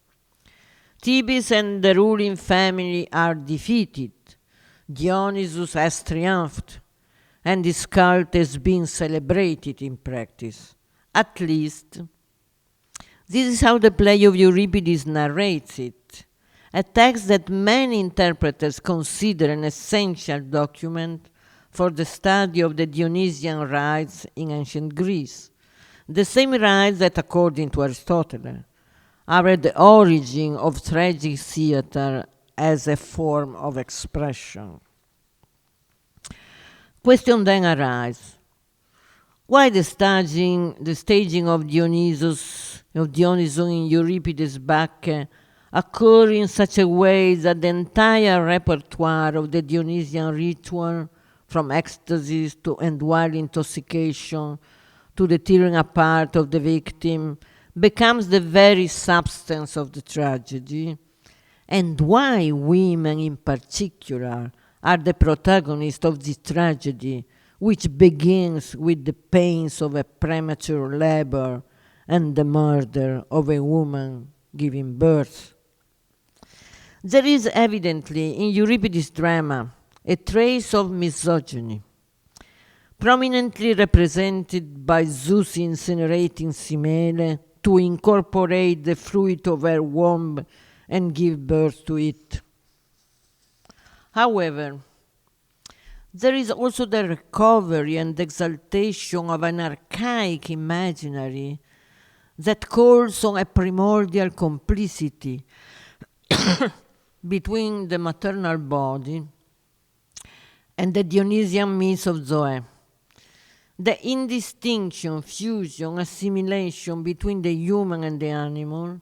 Thebes and the ruling family are defeated. Dionysus has triumphed, and his cult has been celebrated in practice. At least, this is how the play of Euripides narrates it, a text that many interpreters consider an essential document for the study of the Dionysian rites in ancient Greece, the same rites that, according to Aristotle, are at the origin of tragic theater as a form of expression. Question then arises: why the staging of Dionysus in Euripides Bacchae occur in such a way that the entire repertoire of the Dionysian ritual, from ecstasies to and wild intoxication to the tearing apart of the victim, becomes the very substance of the tragedy? And why women in particular are the protagonists of this tragedy, which begins with the pains of a premature labor and the murder of a woman giving birth? There is evidently in Euripides' drama a trace of misogyny, prominently represented by Zeus incinerating Semele to incorporate the fruit of her womb and give birth to it. However, there is also the recovery and exaltation of an archaic imaginary that calls on a primordial complicity between the maternal body and the Dionysian myth of Zoe. The indistinction, fusion, assimilation between the human and the animal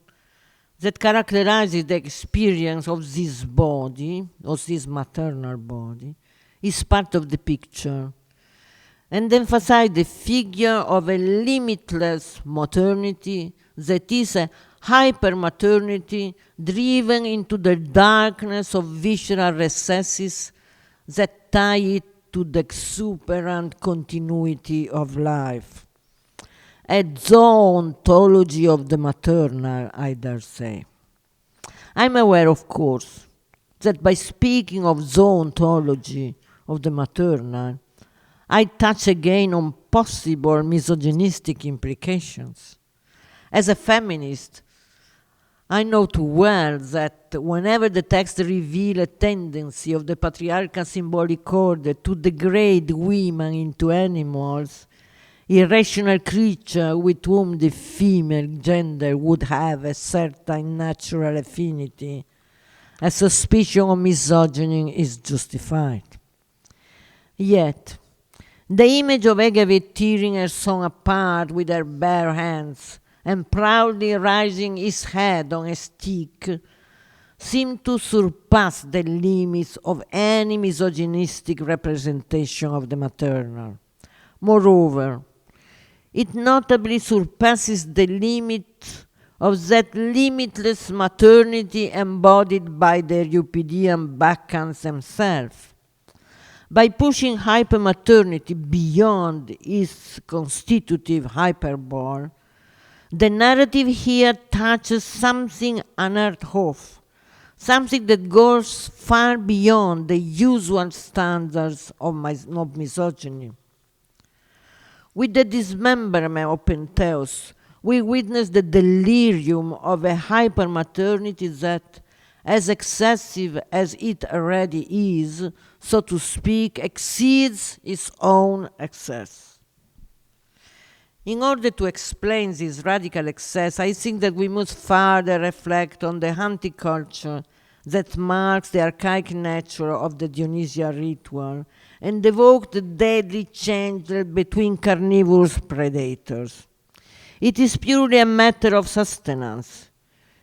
that characterizes the experience of this body, of this maternal body, is part of the picture, and emphasize the figure of a limitless maternity that is a hyper-maternity driven into the darkness of visceral recesses that tie it to the exuberant continuity of life. A zoontology of the maternal, I dare say. I'm aware, of course, that by speaking of zoontology of the maternal, I touch again on possible misogynistic implications. As a feminist, I know too well that whenever the text reveals a tendency of the patriarchal symbolic order to degrade women into animals, irrational creatures with whom the female gender would have a certain natural affinity, a suspicion of misogyny is justified. Yet, the image of Agave tearing her son apart with her bare hands and proudly raising his head on a stick seemed to surpass the limits of any misogynistic representation of the maternal. Moreover, it notably surpasses the limit of that limitless maternity embodied by the Euripidean Bacchae themselves. By pushing hypermaternity beyond its constitutive hyperbole, the narrative here touches something unheard of, something that goes far beyond the usual standards of misogyny. With the dismemberment of Pentheus, we witness the delirium of a hypermaternity that, as excessive as it already is, so to speak, exceeds its own excess. In order to explain this radical excess, I think that we must further reflect on the anti-culture that marks the archaic nature of the Dionysian ritual and evoke the deadly change between carnivorous predators. It is purely a matter of sustenance,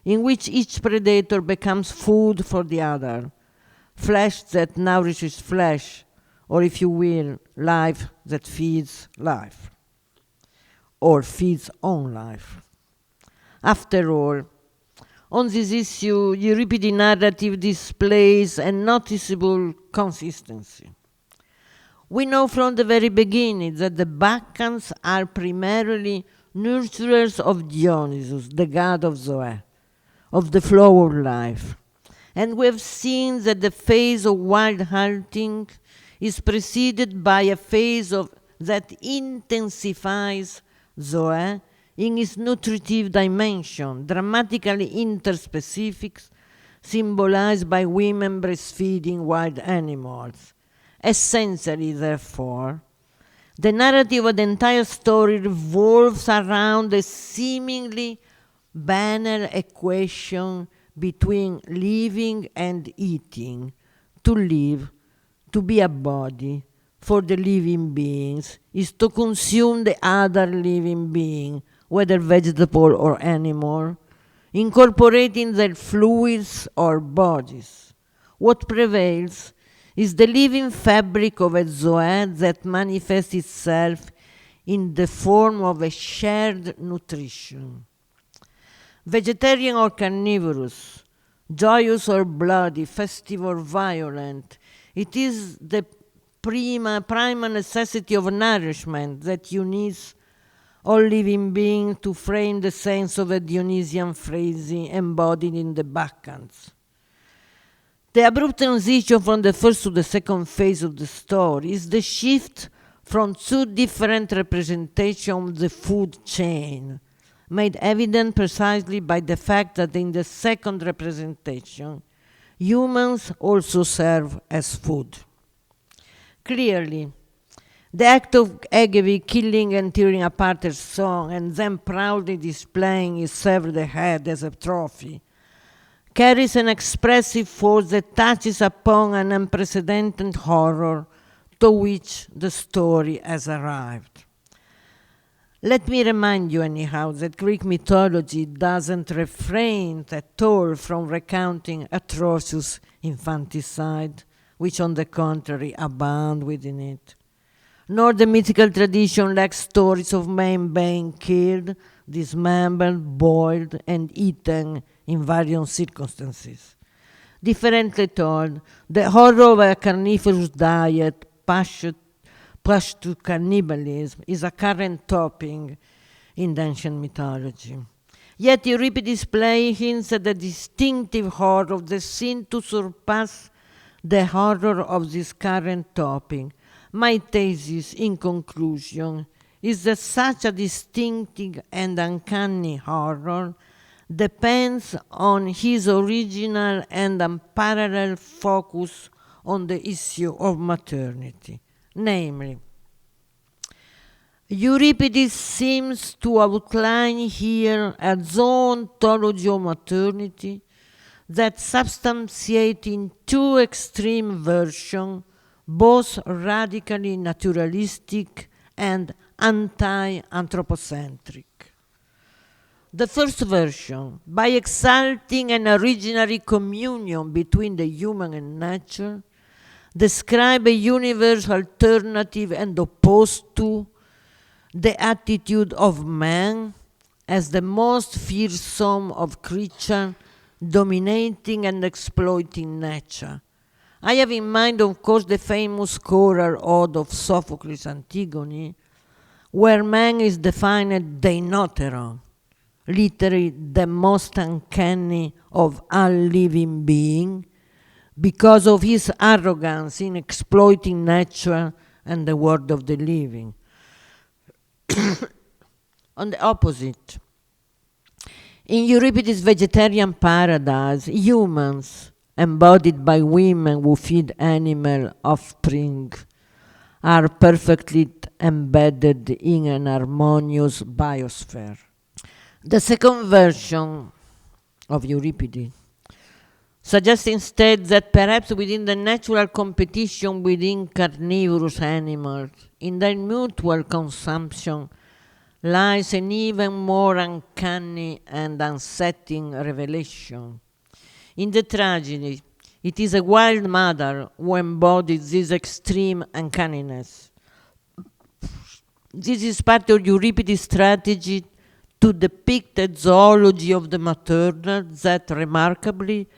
in which each predator becomes food for the other, flesh that nourishes flesh, or if you will, life that feeds life, or feeds on life. After all, on this issue, Euripides' narrative displays a noticeable consistency. We know from the very beginning that the Bacchae are primarily nurturers of Dionysus, the god of Zoe, of the flow of life. And we have seen that the phase of wild hunting is preceded by a phase that intensifies Zoe in its nutritive dimension, dramatically interspecific, symbolized by women breastfeeding wild animals. Essentially, therefore, the narrative of the entire story revolves around a seemingly banal equation between living and eating. To live, to be a body, for the living beings, is to consume the other living being, whether vegetable or animal, incorporating their fluids or bodies. What prevails is the living fabric of a Zoe that manifests itself in the form of a shared nutrition. Vegetarian or carnivorous, joyous or bloody, festive or violent, it is the primal necessity of nourishment that unites all living beings to frame the sense of a Dionysian phrase embodied in the Bacchae. The abrupt transition from the first to the second phase of the story is the shift from two different representations of the food chain, made evident precisely by the fact that in the second representation, humans also serve as food. Clearly, the act of Agave killing and tearing apart her son and then proudly displaying his severed head as a trophy carries an expressive force that touches upon an unprecedented horror to which the story has arrived. Let me remind you anyhow that Greek mythology doesn't refrain at all from recounting atrocious infanticide, which on the contrary abound within it. Nor the mythical tradition lacks stories of men being killed, dismembered, boiled, and eaten in various circumstances. Differently told, the horror of a carnivorous diet pushed to cannibalism is a current topic in the ancient mythology. Yet Euripides' play hints at the distinctive horror of the sin to surpass the horror of this current topic. My thesis, in conclusion, is that such a distinctive and uncanny horror depends on his original and unparalleled focus on the issue of maternity. Namely, Euripides seems to outline here a zoology of maternity that substantiates in two extreme versions, both radically naturalistic and anti-anthropocentric. The first version, by exalting an originary communion between the human and nature, describe a universe alternative and opposed to the attitude of man as the most fearsome of creatures, dominating and exploiting nature. I have in mind, of course, the famous choral ode of Sophocles' Antigone, where man is defined deinoteron, literally the most uncanny of all living beings, because of his arrogance in exploiting nature and the world of the living. On the opposite, in Euripides' vegetarian paradise, humans, embodied by women who feed animal offspring, are perfectly embedded in an harmonious biosphere. The second version of Euripides suggests instead that perhaps within the natural competition within carnivorous animals, in their mutual consumption, lies an even more uncanny and unsettling revelation. In the tragedy, it is a wild mother who embodies this extreme uncanniness. This is part of Euripides' strategy to depict a zoology of the maternal that remarkably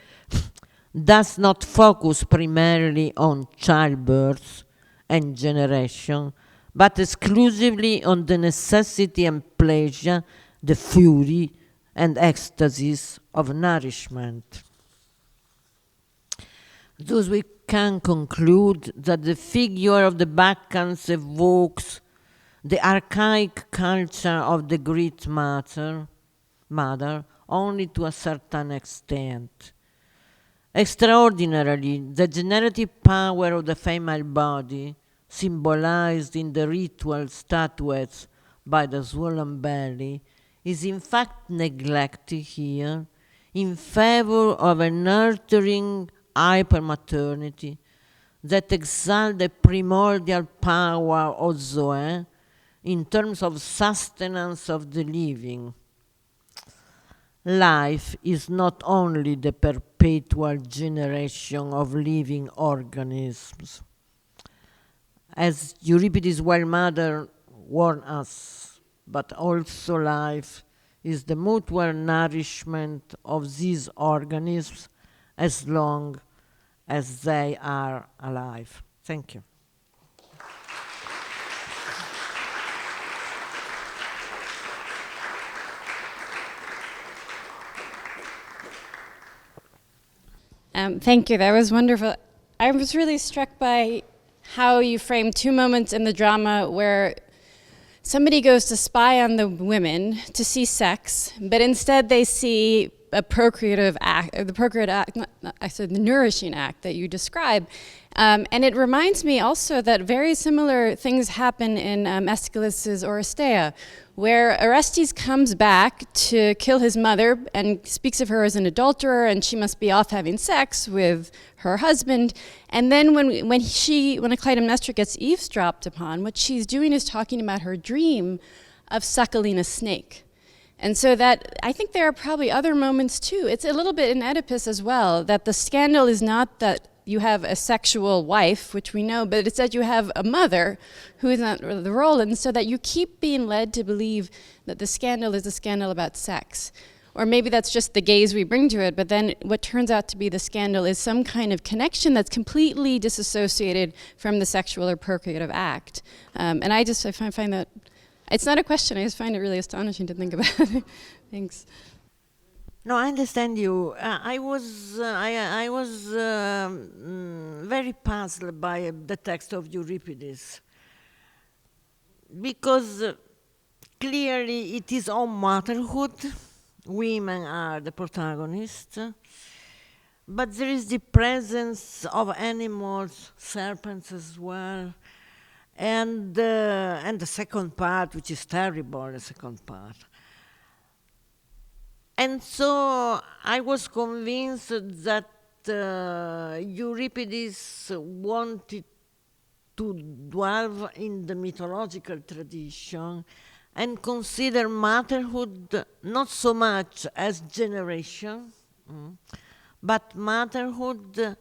does not focus primarily on childbirth and generation, but exclusively on the necessity and pleasure, the fury and ecstasies of nourishment. Thus we can conclude that the figure of the Bacchantes evokes the archaic culture of the Greek mother only to a certain extent. Extraordinarily, the generative power of the female body, symbolized in the ritual statuettes by the swollen belly, is in fact neglected here in favor of a nurturing hypermaternity that exalts the primordial power of Zoe in terms of sustenance of the living. Life is not only the perpetual generation of living organisms. As Euripides' wild mother warned us, but also life is the mutual nourishment of these organisms as long as they are alive. Thank you. Thank you. That was wonderful. I was really struck by how you framed two moments in the drama where somebody goes to spy on the women to see sex, but instead they see a procreative act, the nourishing act that you describe. And it reminds me also that very similar things happen in Aeschylus's Oresteia, where Orestes comes back to kill his mother and speaks of her as an adulterer, and she must be off having sex with her husband. And then when Clytemnestra gets eavesdropped upon, what she's doing is talking about her dream of suckling a snake. And so that, I think there are probably other moments too. It's a little bit in Oedipus as well, that the scandal is not that you have a sexual wife, which we know, but it's that you have a mother who is not the role, and so that you keep being led to believe that the scandal is a scandal about sex. Or maybe that's just the gaze we bring to it, but then what turns out to be the scandal is some kind of connection that's completely disassociated from the sexual or procreative act. And I find that, it's not a question, I just find it really astonishing to think about. Thanks. No, I understand you. I was very puzzled by the text of Euripides, because clearly it is on motherhood. Women are the protagonists, but there is the presence of animals, serpents as well, and the second part, which is terrible, the second part. And so I was convinced that Euripides wanted to dwell in the mythological tradition and consider motherhood not so much as generation, but motherhood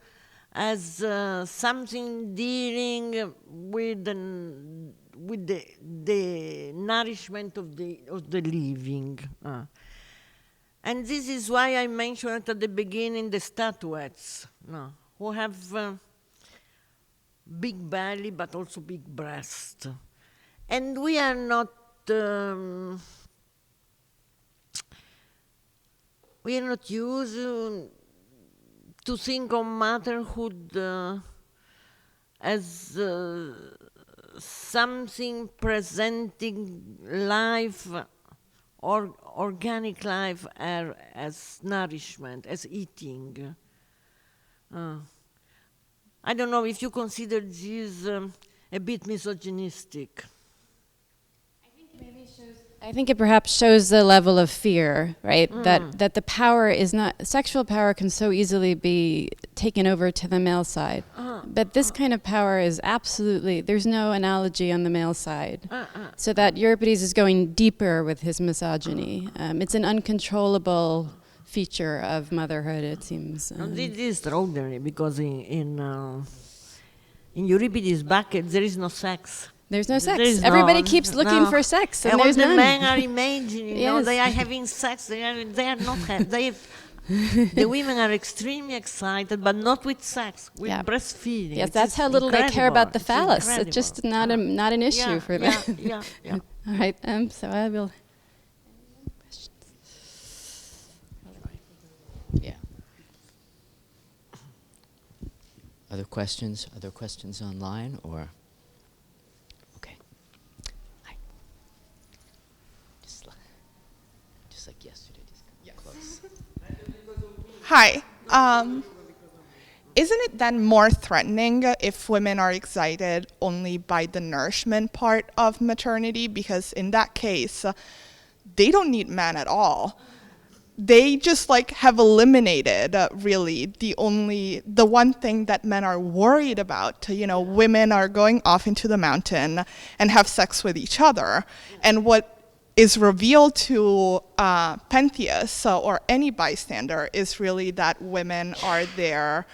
as something dealing with the nourishment of the living. And this is why I mentioned at the beginning the statuettes, who have big belly but also big breast. And we are not used to think of motherhood as something presenting life, or organic life, as nourishment, as eating. I don't know if you consider this a bit misogynistic. I think it perhaps shows the level of fear, right? That the power is not, sexual power can so easily be taken over to the male side. But this kind of power is absolutely, there's no analogy on the male side. So that Euripides is going deeper with his misogyny. It's an uncontrollable feature of motherhood, it seems. This is extraordinary, because in Euripides Bacchae there is no sex. There's no sex. Everybody keeps looking for sex, and there's none. All the men are imagining, they are having sex. They are not. The women are extremely excited, but not with sex, with breastfeeding. Yes, that's how little they care about the phallus. It's just not an issue for them. Yeah. All right. So I will. Yeah. Other questions? Other questions online, or? Like yesterday, just close. Hi. Isn't it then more threatening if women are excited only by the nourishment part of maternity? Because in that case, they don't need men at all. They just have eliminated really the one thing that men are worried about. Women are going off into the mountain and have sex with each other. And what is revealed to Pentheus or any bystander is really that women are there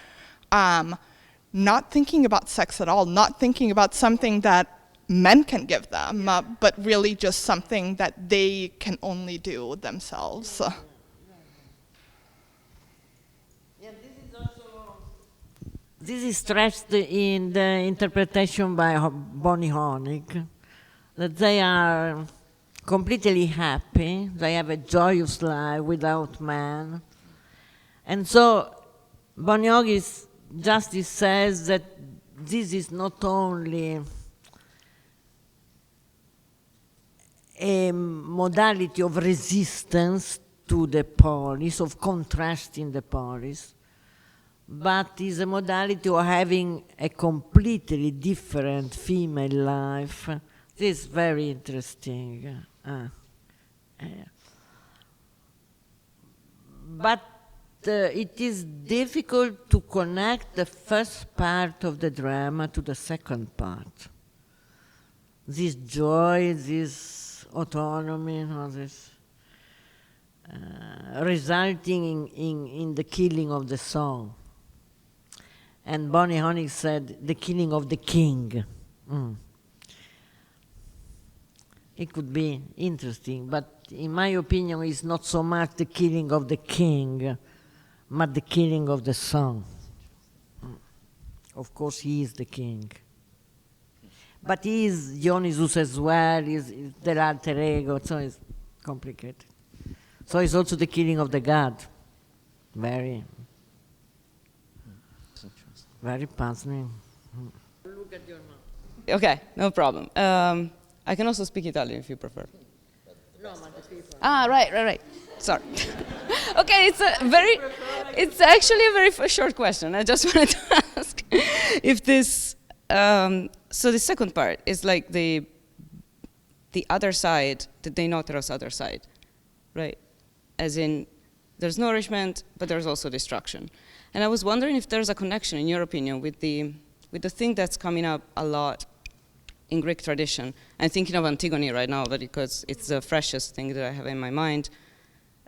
not thinking about sex at all, not thinking about something that men can give them, but really just something that they can only do themselves. This is stressed in the interpretation by Bonnie Honig, that they are completely happy, they have a joyous life without man. And so Boniogi's justice says that this is not only a modality of resistance to the polis, of contrasting the polis, but is a modality of having a completely different female life. This is very interesting. Uh, uh, but it is difficult to connect the first part of the drama to the second part. This joy, this autonomy, you know, this resulting in the killing of the song. And Bonnie Honig said, the killing of the king. Mm. It could be interesting, but in my opinion, it's not so much the killing of the king, but the killing of the song. Mm. Of course, he is the king. But he is Dionysus as well, is their alter ego, so it's complicated. So it's also the killing of the god. Very puzzling. Look at your mouth. Okay, no problem. I can also speak Italian if you prefer. No, ma the people. Ah, right. Sorry. Okay, it's actually a very short question. I just wanted to ask if this, so the second part is like the other side, the denoterous other side, right? As in, there's nourishment, but there's also destruction. And I was wondering if there's a connection, in your opinion, with the thing that's coming up a lot in Greek tradition. I'm thinking of Antigone right now, but because it's the freshest thing that I have in my mind,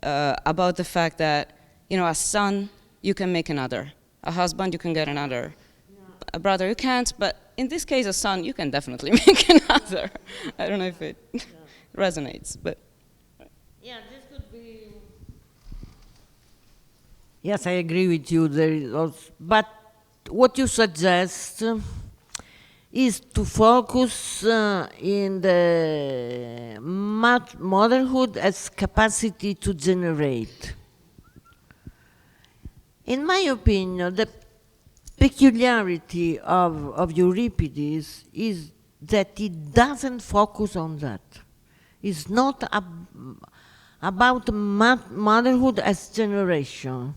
about the fact that, you know, a son, you can make another. A husband, you can get another. Yeah. A brother, you can't, but in this case, a son, you can definitely make another. I don't know if it resonates, but. Yeah, this could be. Yes, I agree with you. There is also, but what you suggest is to focus in the motherhood as capacity to generate. In my opinion, the peculiarity of Euripides is that it doesn't focus on that. It's not about motherhood as generation.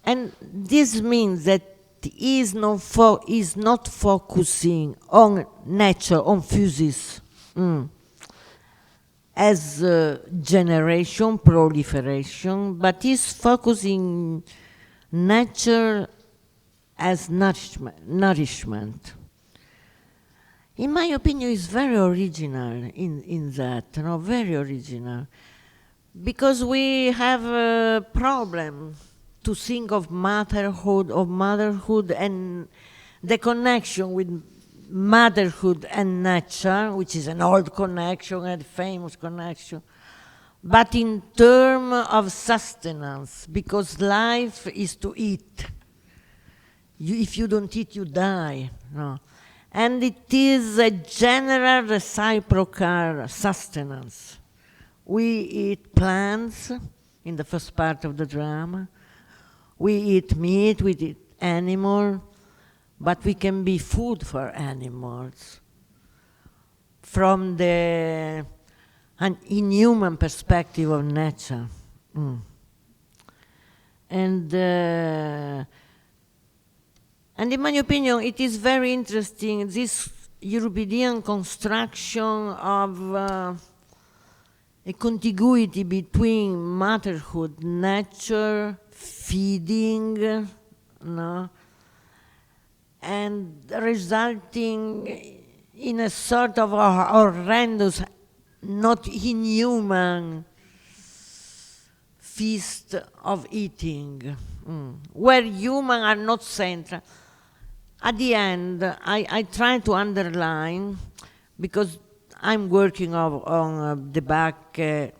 And this means that he is not focusing on nature, on physis, as generation, proliferation, but is focusing nature as nourishment. In my opinion, it's very original in that, you know, very original. Because we have a problem to think of motherhood and the connection with motherhood and nature, which is an old connection and famous connection, but in terms of sustenance, because life is to eat. If you don't eat, you die. No. And it is a general reciprocal sustenance. We eat plants in the first part of the drama. We eat meat, we eat animal, but we can be food for animals from the inhuman perspective of nature. And in my opinion, it is very interesting, this Euripidean construction of a contiguity between motherhood, nature, feeding, no, and resulting in a sort of horrendous, not inhuman feast of eating, where humans are not central. At the end, I try to underline, because I'm working on the Bacchae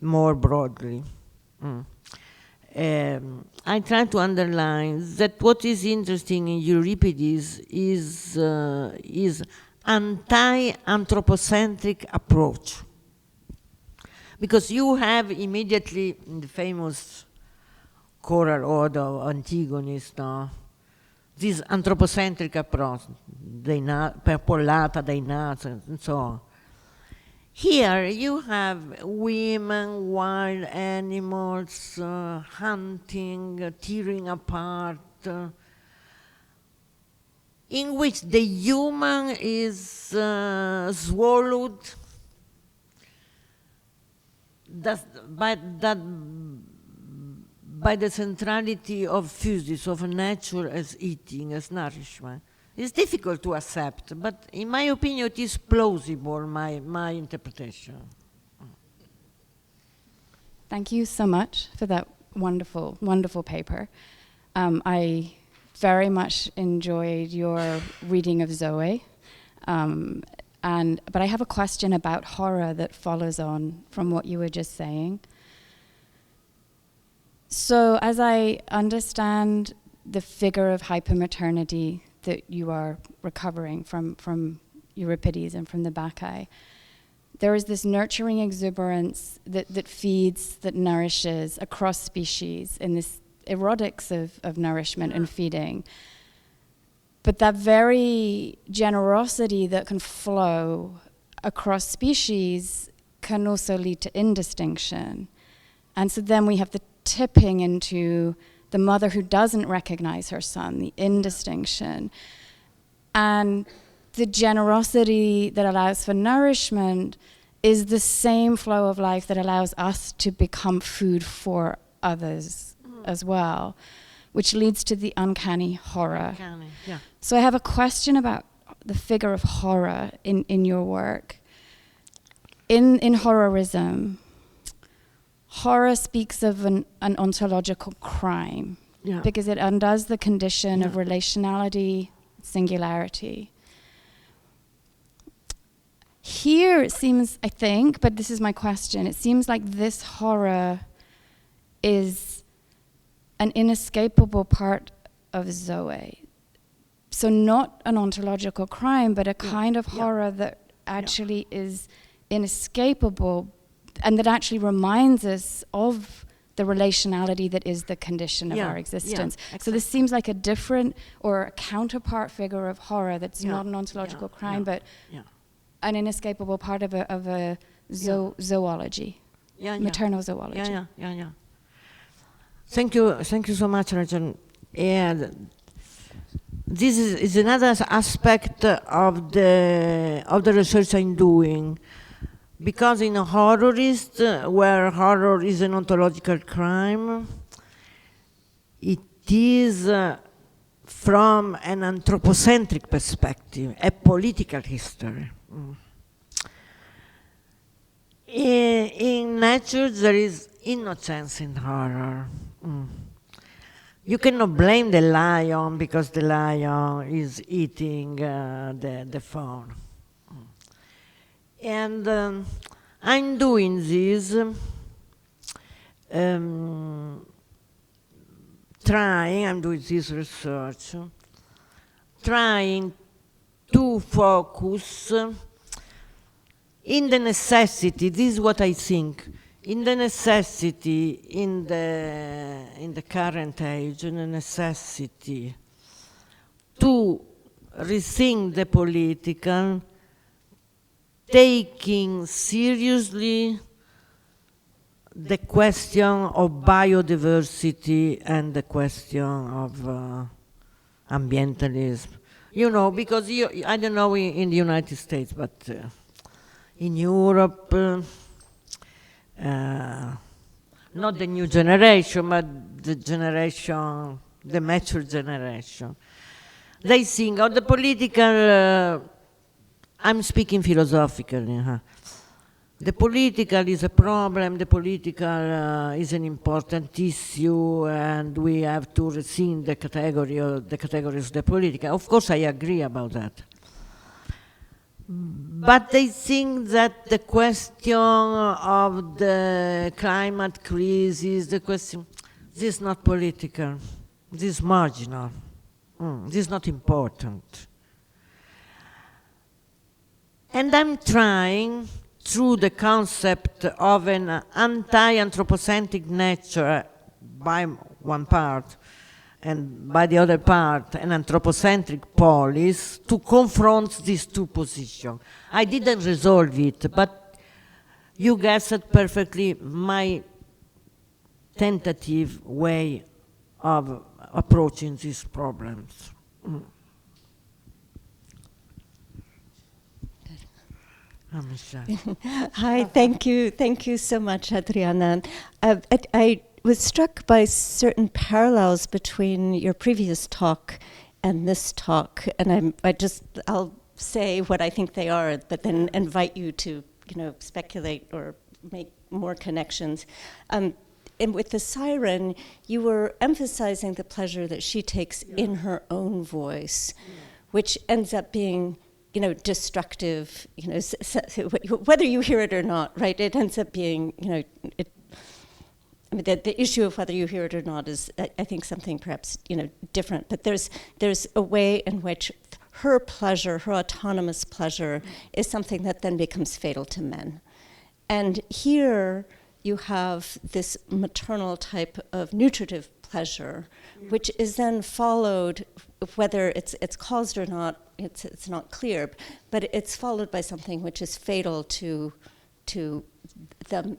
more broadly. I try to underline that what is interesting in Euripides is anti-anthropocentric approach. Because you have immediately in the famous choral order of Antigonis, no, this anthropocentric approach, perpolata, Dainaz, and so on. Here you have women, wild animals, hunting, tearing apart, in which the human is swallowed by the centrality of physics, of nature as eating, as nourishment. It's difficult to accept, but in my opinion, it is plausible, my interpretation. Thank you so much for that wonderful, wonderful paper. I very much enjoyed your reading of Zoe. But I have a question about horror that follows on from what you were just saying. So as I understand the figure of hypermaternity that you are recovering from Euripides and from the Bacchae, there is this nurturing exuberance that feeds, that nourishes across species in this erotics of nourishment and feeding. But that very generosity that can flow across species can also lead to indistinction. And so then we have the tipping into the mother who doesn't recognize her son, the indistinction. And the generosity that allows for nourishment is the same flow of life that allows us to become food for others as well, which leads to the uncanny horror. Uncanny, yeah. So I have a question about the figure of horror in your work. In horrorism, horror speaks of an ontological crime because it undoes the condition of relationality, singularity. Here it seems, I think, but this is my question, it seems like this horror is an inescapable part of Zoe. So not an ontological crime, but a kind of horror that actually is inescapable and that actually reminds us of the relationality that is the condition of our existence. So this seems like a different or a counterpart figure of horror that's not an ontological crime, but an inescapable part of a zoology, maternal zoology. Thank you so much, Rachel. And this is another aspect of the research I'm doing, because in a horrorist, where horror is an ontological crime, it is from an anthropocentric perspective, a political history. In nature, there is innocence in horror. You cannot blame the lion because the lion is eating the fawn. And I'm doing this, I'm doing this research, trying to focus in the necessity, this is what I think, in the necessity, in the current age, in the necessity to rethink the political, taking seriously the question of biodiversity and the question of ambientalism. You know, because I don't know in the United States, but in Europe, not the new generation, but the mature generation. They think of the political, I'm speaking philosophically, the political is a problem, the political is an important issue, and we have to rethink the categories of the political. Of course, I agree about that. But they think that the question of the climate crisis, this is not political, this is marginal, this is not important. And I'm trying, through the concept of an anti-anthropocentric nature by one part, and by the other part, an anthropocentric polis, to confront these two positions. I didn't resolve it, but you guessed perfectly my tentative way of approaching these problems. Hi, thank you. Thank you so much, Adriana. I was struck by certain parallels between your previous talk and this talk, and I'll say what I think they are, but then invite you to, speculate or make more connections. And with the siren, you were emphasizing the pleasure that she takes in her own voice, which ends up being, destructive, whether you hear it or not, right? It ends up being, the issue of whether you hear it or not is, I think, something perhaps, different. But there's a way in which her pleasure, her autonomous pleasure, is something that then becomes fatal to men. And here you have this maternal type of nutritive pleasure, which is then followed, whether it's caused or not, it's not clear, but it's followed by something which is fatal to the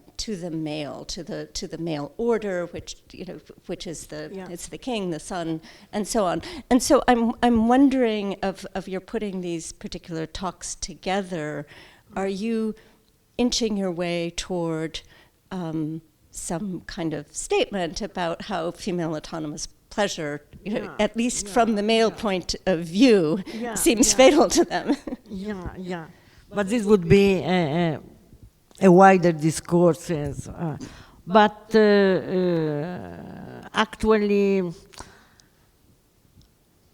male, to the male order, which is it's the king, the son, and so on. And so I'm wondering, of your putting these particular talks together, are you inching your way toward some kind of statement about how female autonomous pleasure, at least from the male point of view, seems fatal to them? But this would be a wider discourse. But actually,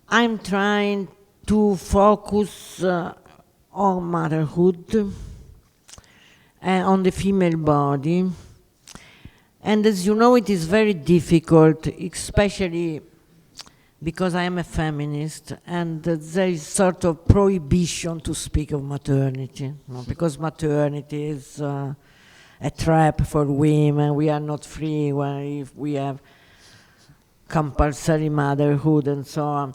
I'm trying to focus on motherhood and on the female body. And as you know, it is very difficult, especially because I am a feminist, and there is sort of prohibition to speak of maternity, because maternity is a trap for women. We are not free if we have compulsory motherhood and so on.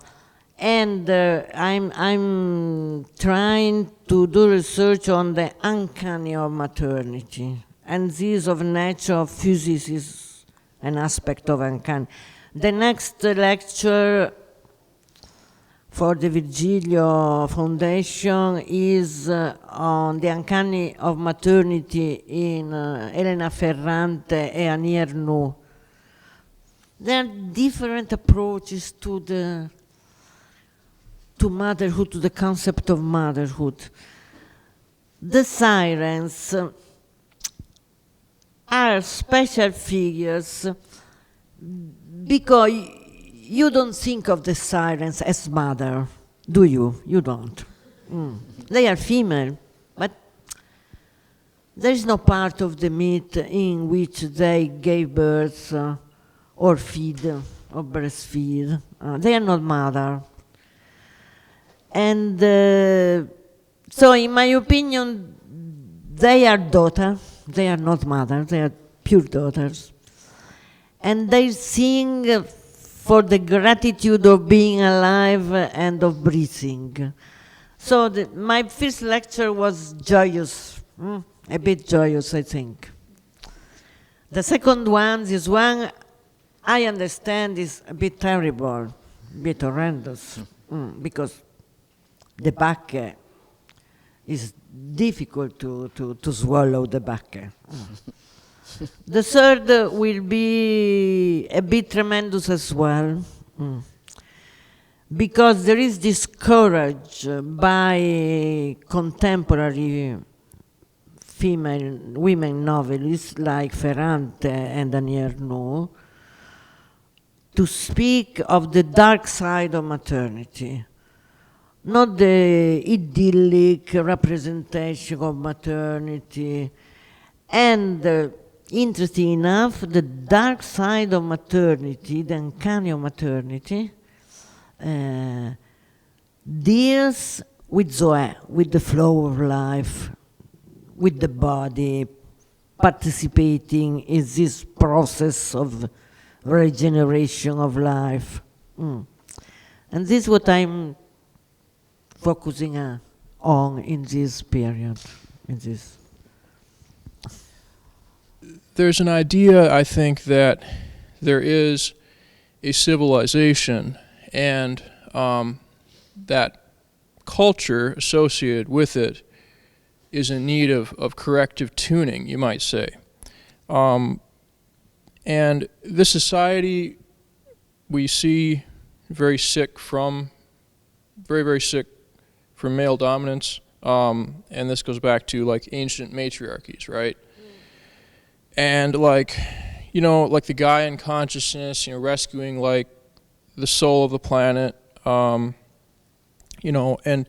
And I'm trying to do research on the uncanny of maternity. And this of nature of physics is an aspect of uncanny. The next lecture for the Virgilio Foundation is on the uncanny of maternity in Elena Ferrante and Annie Ernaux. There are different approaches to motherhood, to the concept of motherhood. The sirens are special figures because you don't think of the sirens as mother, do you? You don't. They are female, but there is no part of the myth in which they gave birth or feed or breastfeed. They are not mother. And so in my opinion, they are daughter. They are not mother, they are pure daughters. And they sing for the gratitude of being alive and of breathing. So my first lecture was joyous, a bit joyous, I think. The second one, this one, I understand is a bit terrible, a bit horrendous, because the Bacchae is difficult to swallow the Bacchae. The third will be a bit tremendous as well, because there is this courage by contemporary women novelists like Ferrante and Annie Ernaux to speak of the dark side of maternity. Not the idyllic representation of maternity. And interesting enough, the dark side of maternity, the uncanny of maternity, deals with Zoe, with the flow of life, with the body, participating in this process of regeneration of life. And this is what I'm focusing on in this period, There's an idea, I think, that there is a civilization and that culture associated with it is in need of corrective tuning, you might say. And this society we see very sick from, very sick from male dominance. And this goes back to like ancient matriarchies, right? And like, you know, like the Gaian consciousness, you know, rescuing like the soul of the planet, you know, and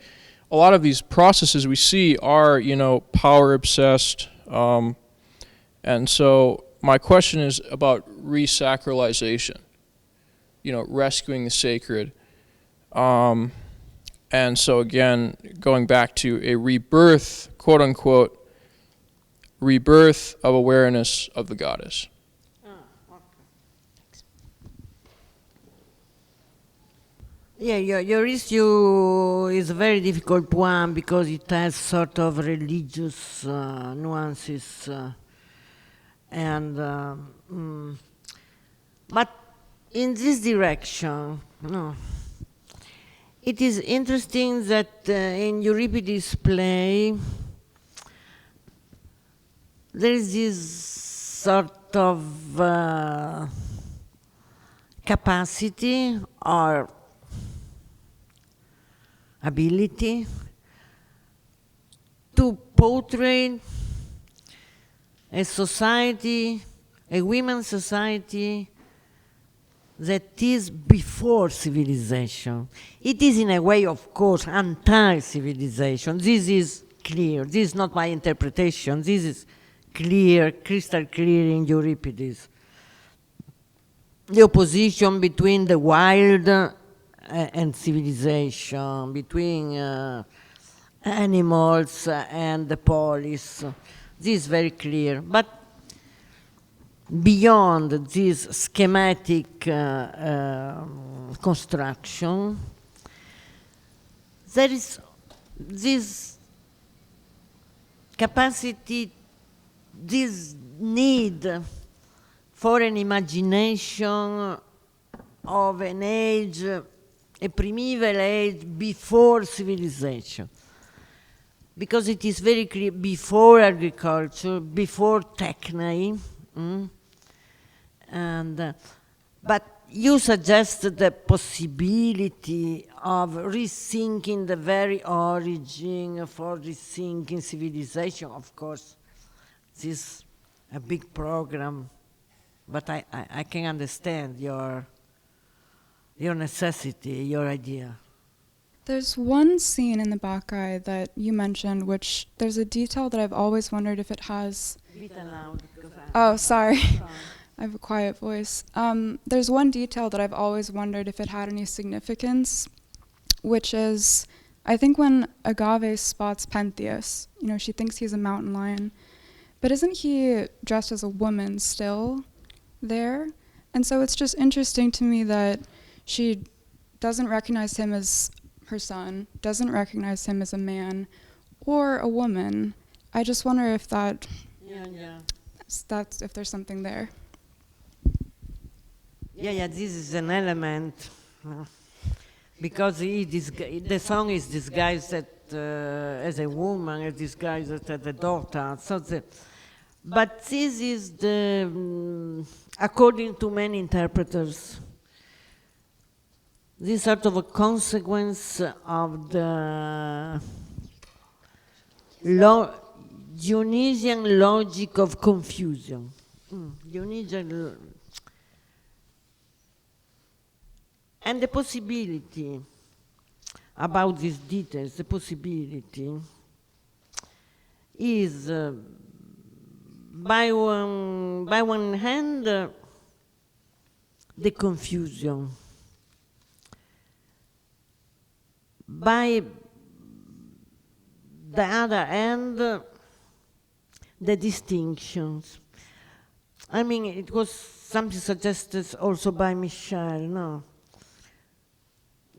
a lot of these processes we see are, you know, power obsessed. And so my question is about resacralization, you know, rescuing the sacred. And so again, going back to a rebirth, quote unquote, rebirth of awareness of the goddess. Yeah, your issue is a very difficult one because it has sort of religious nuances, but in this direction, no. It is interesting that in Euripides' play there is this sort of capacity or ability to portray a society, a women's society that is before civilization. It is in a way, of course, anti-civilization. This is clear. This is not my interpretation. This is clear, crystal clear in Euripides. The opposition between the wild and civilization, between animals and the polis. This is very clear. But beyond this schematic construction, there is this capacity, this need for an imagination of an age, a primeval age before civilization. Because it is very clear, before agriculture, before technai, but you suggested the possibility of rethinking the very origin, for rethinking civilization. Of course, this is a big program, but I can understand your necessity, your idea. There's one scene in the Bacchae that you mentioned, which there's a detail that I've always wondered if it has. Oh, sorry. I have a quiet voice. There's one detail that I've always wondered if it had any significance, which is, I think when Agave spots Pentheus, you know, she thinks he's a mountain lion, but isn't he dressed as a woman still there? And so it's just interesting to me that she doesn't recognize him as her son, doesn't recognize him as a man or a woman. I just wonder if that's if there's something there. Yeah, this is an element because the song is disguised as a woman, is disguised as a daughter. But this is according to many interpreters, this sort of a consequence of the Dionysian logic of confusion. And the possibility about these details, the possibility is by one hand the confusion, by the other hand the distinctions. I mean, it was something suggested also by Michel, no?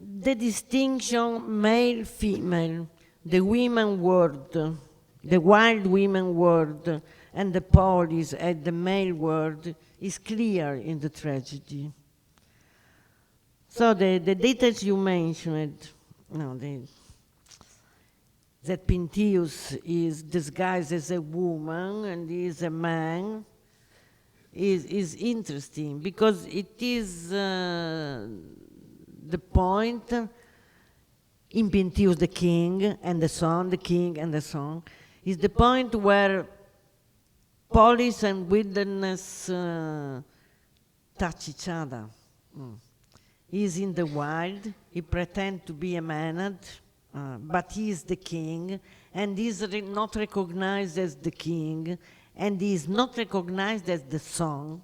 The distinction male-female, the women world, the wild women world, and the polis and the male world is clear in the tragedy. So the details you mentioned, no, that Pentheus is disguised as a woman and is a man is interesting, because it is the point in Pentheus, the king and the son, the king and the son, is the point where police and wilderness touch each other. He is in the wild, he pretends to be a manad, but he is the king, and he is not recognized as the king, and he is not recognized as the son.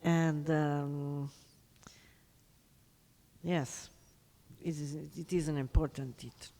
And yes, it is an important title.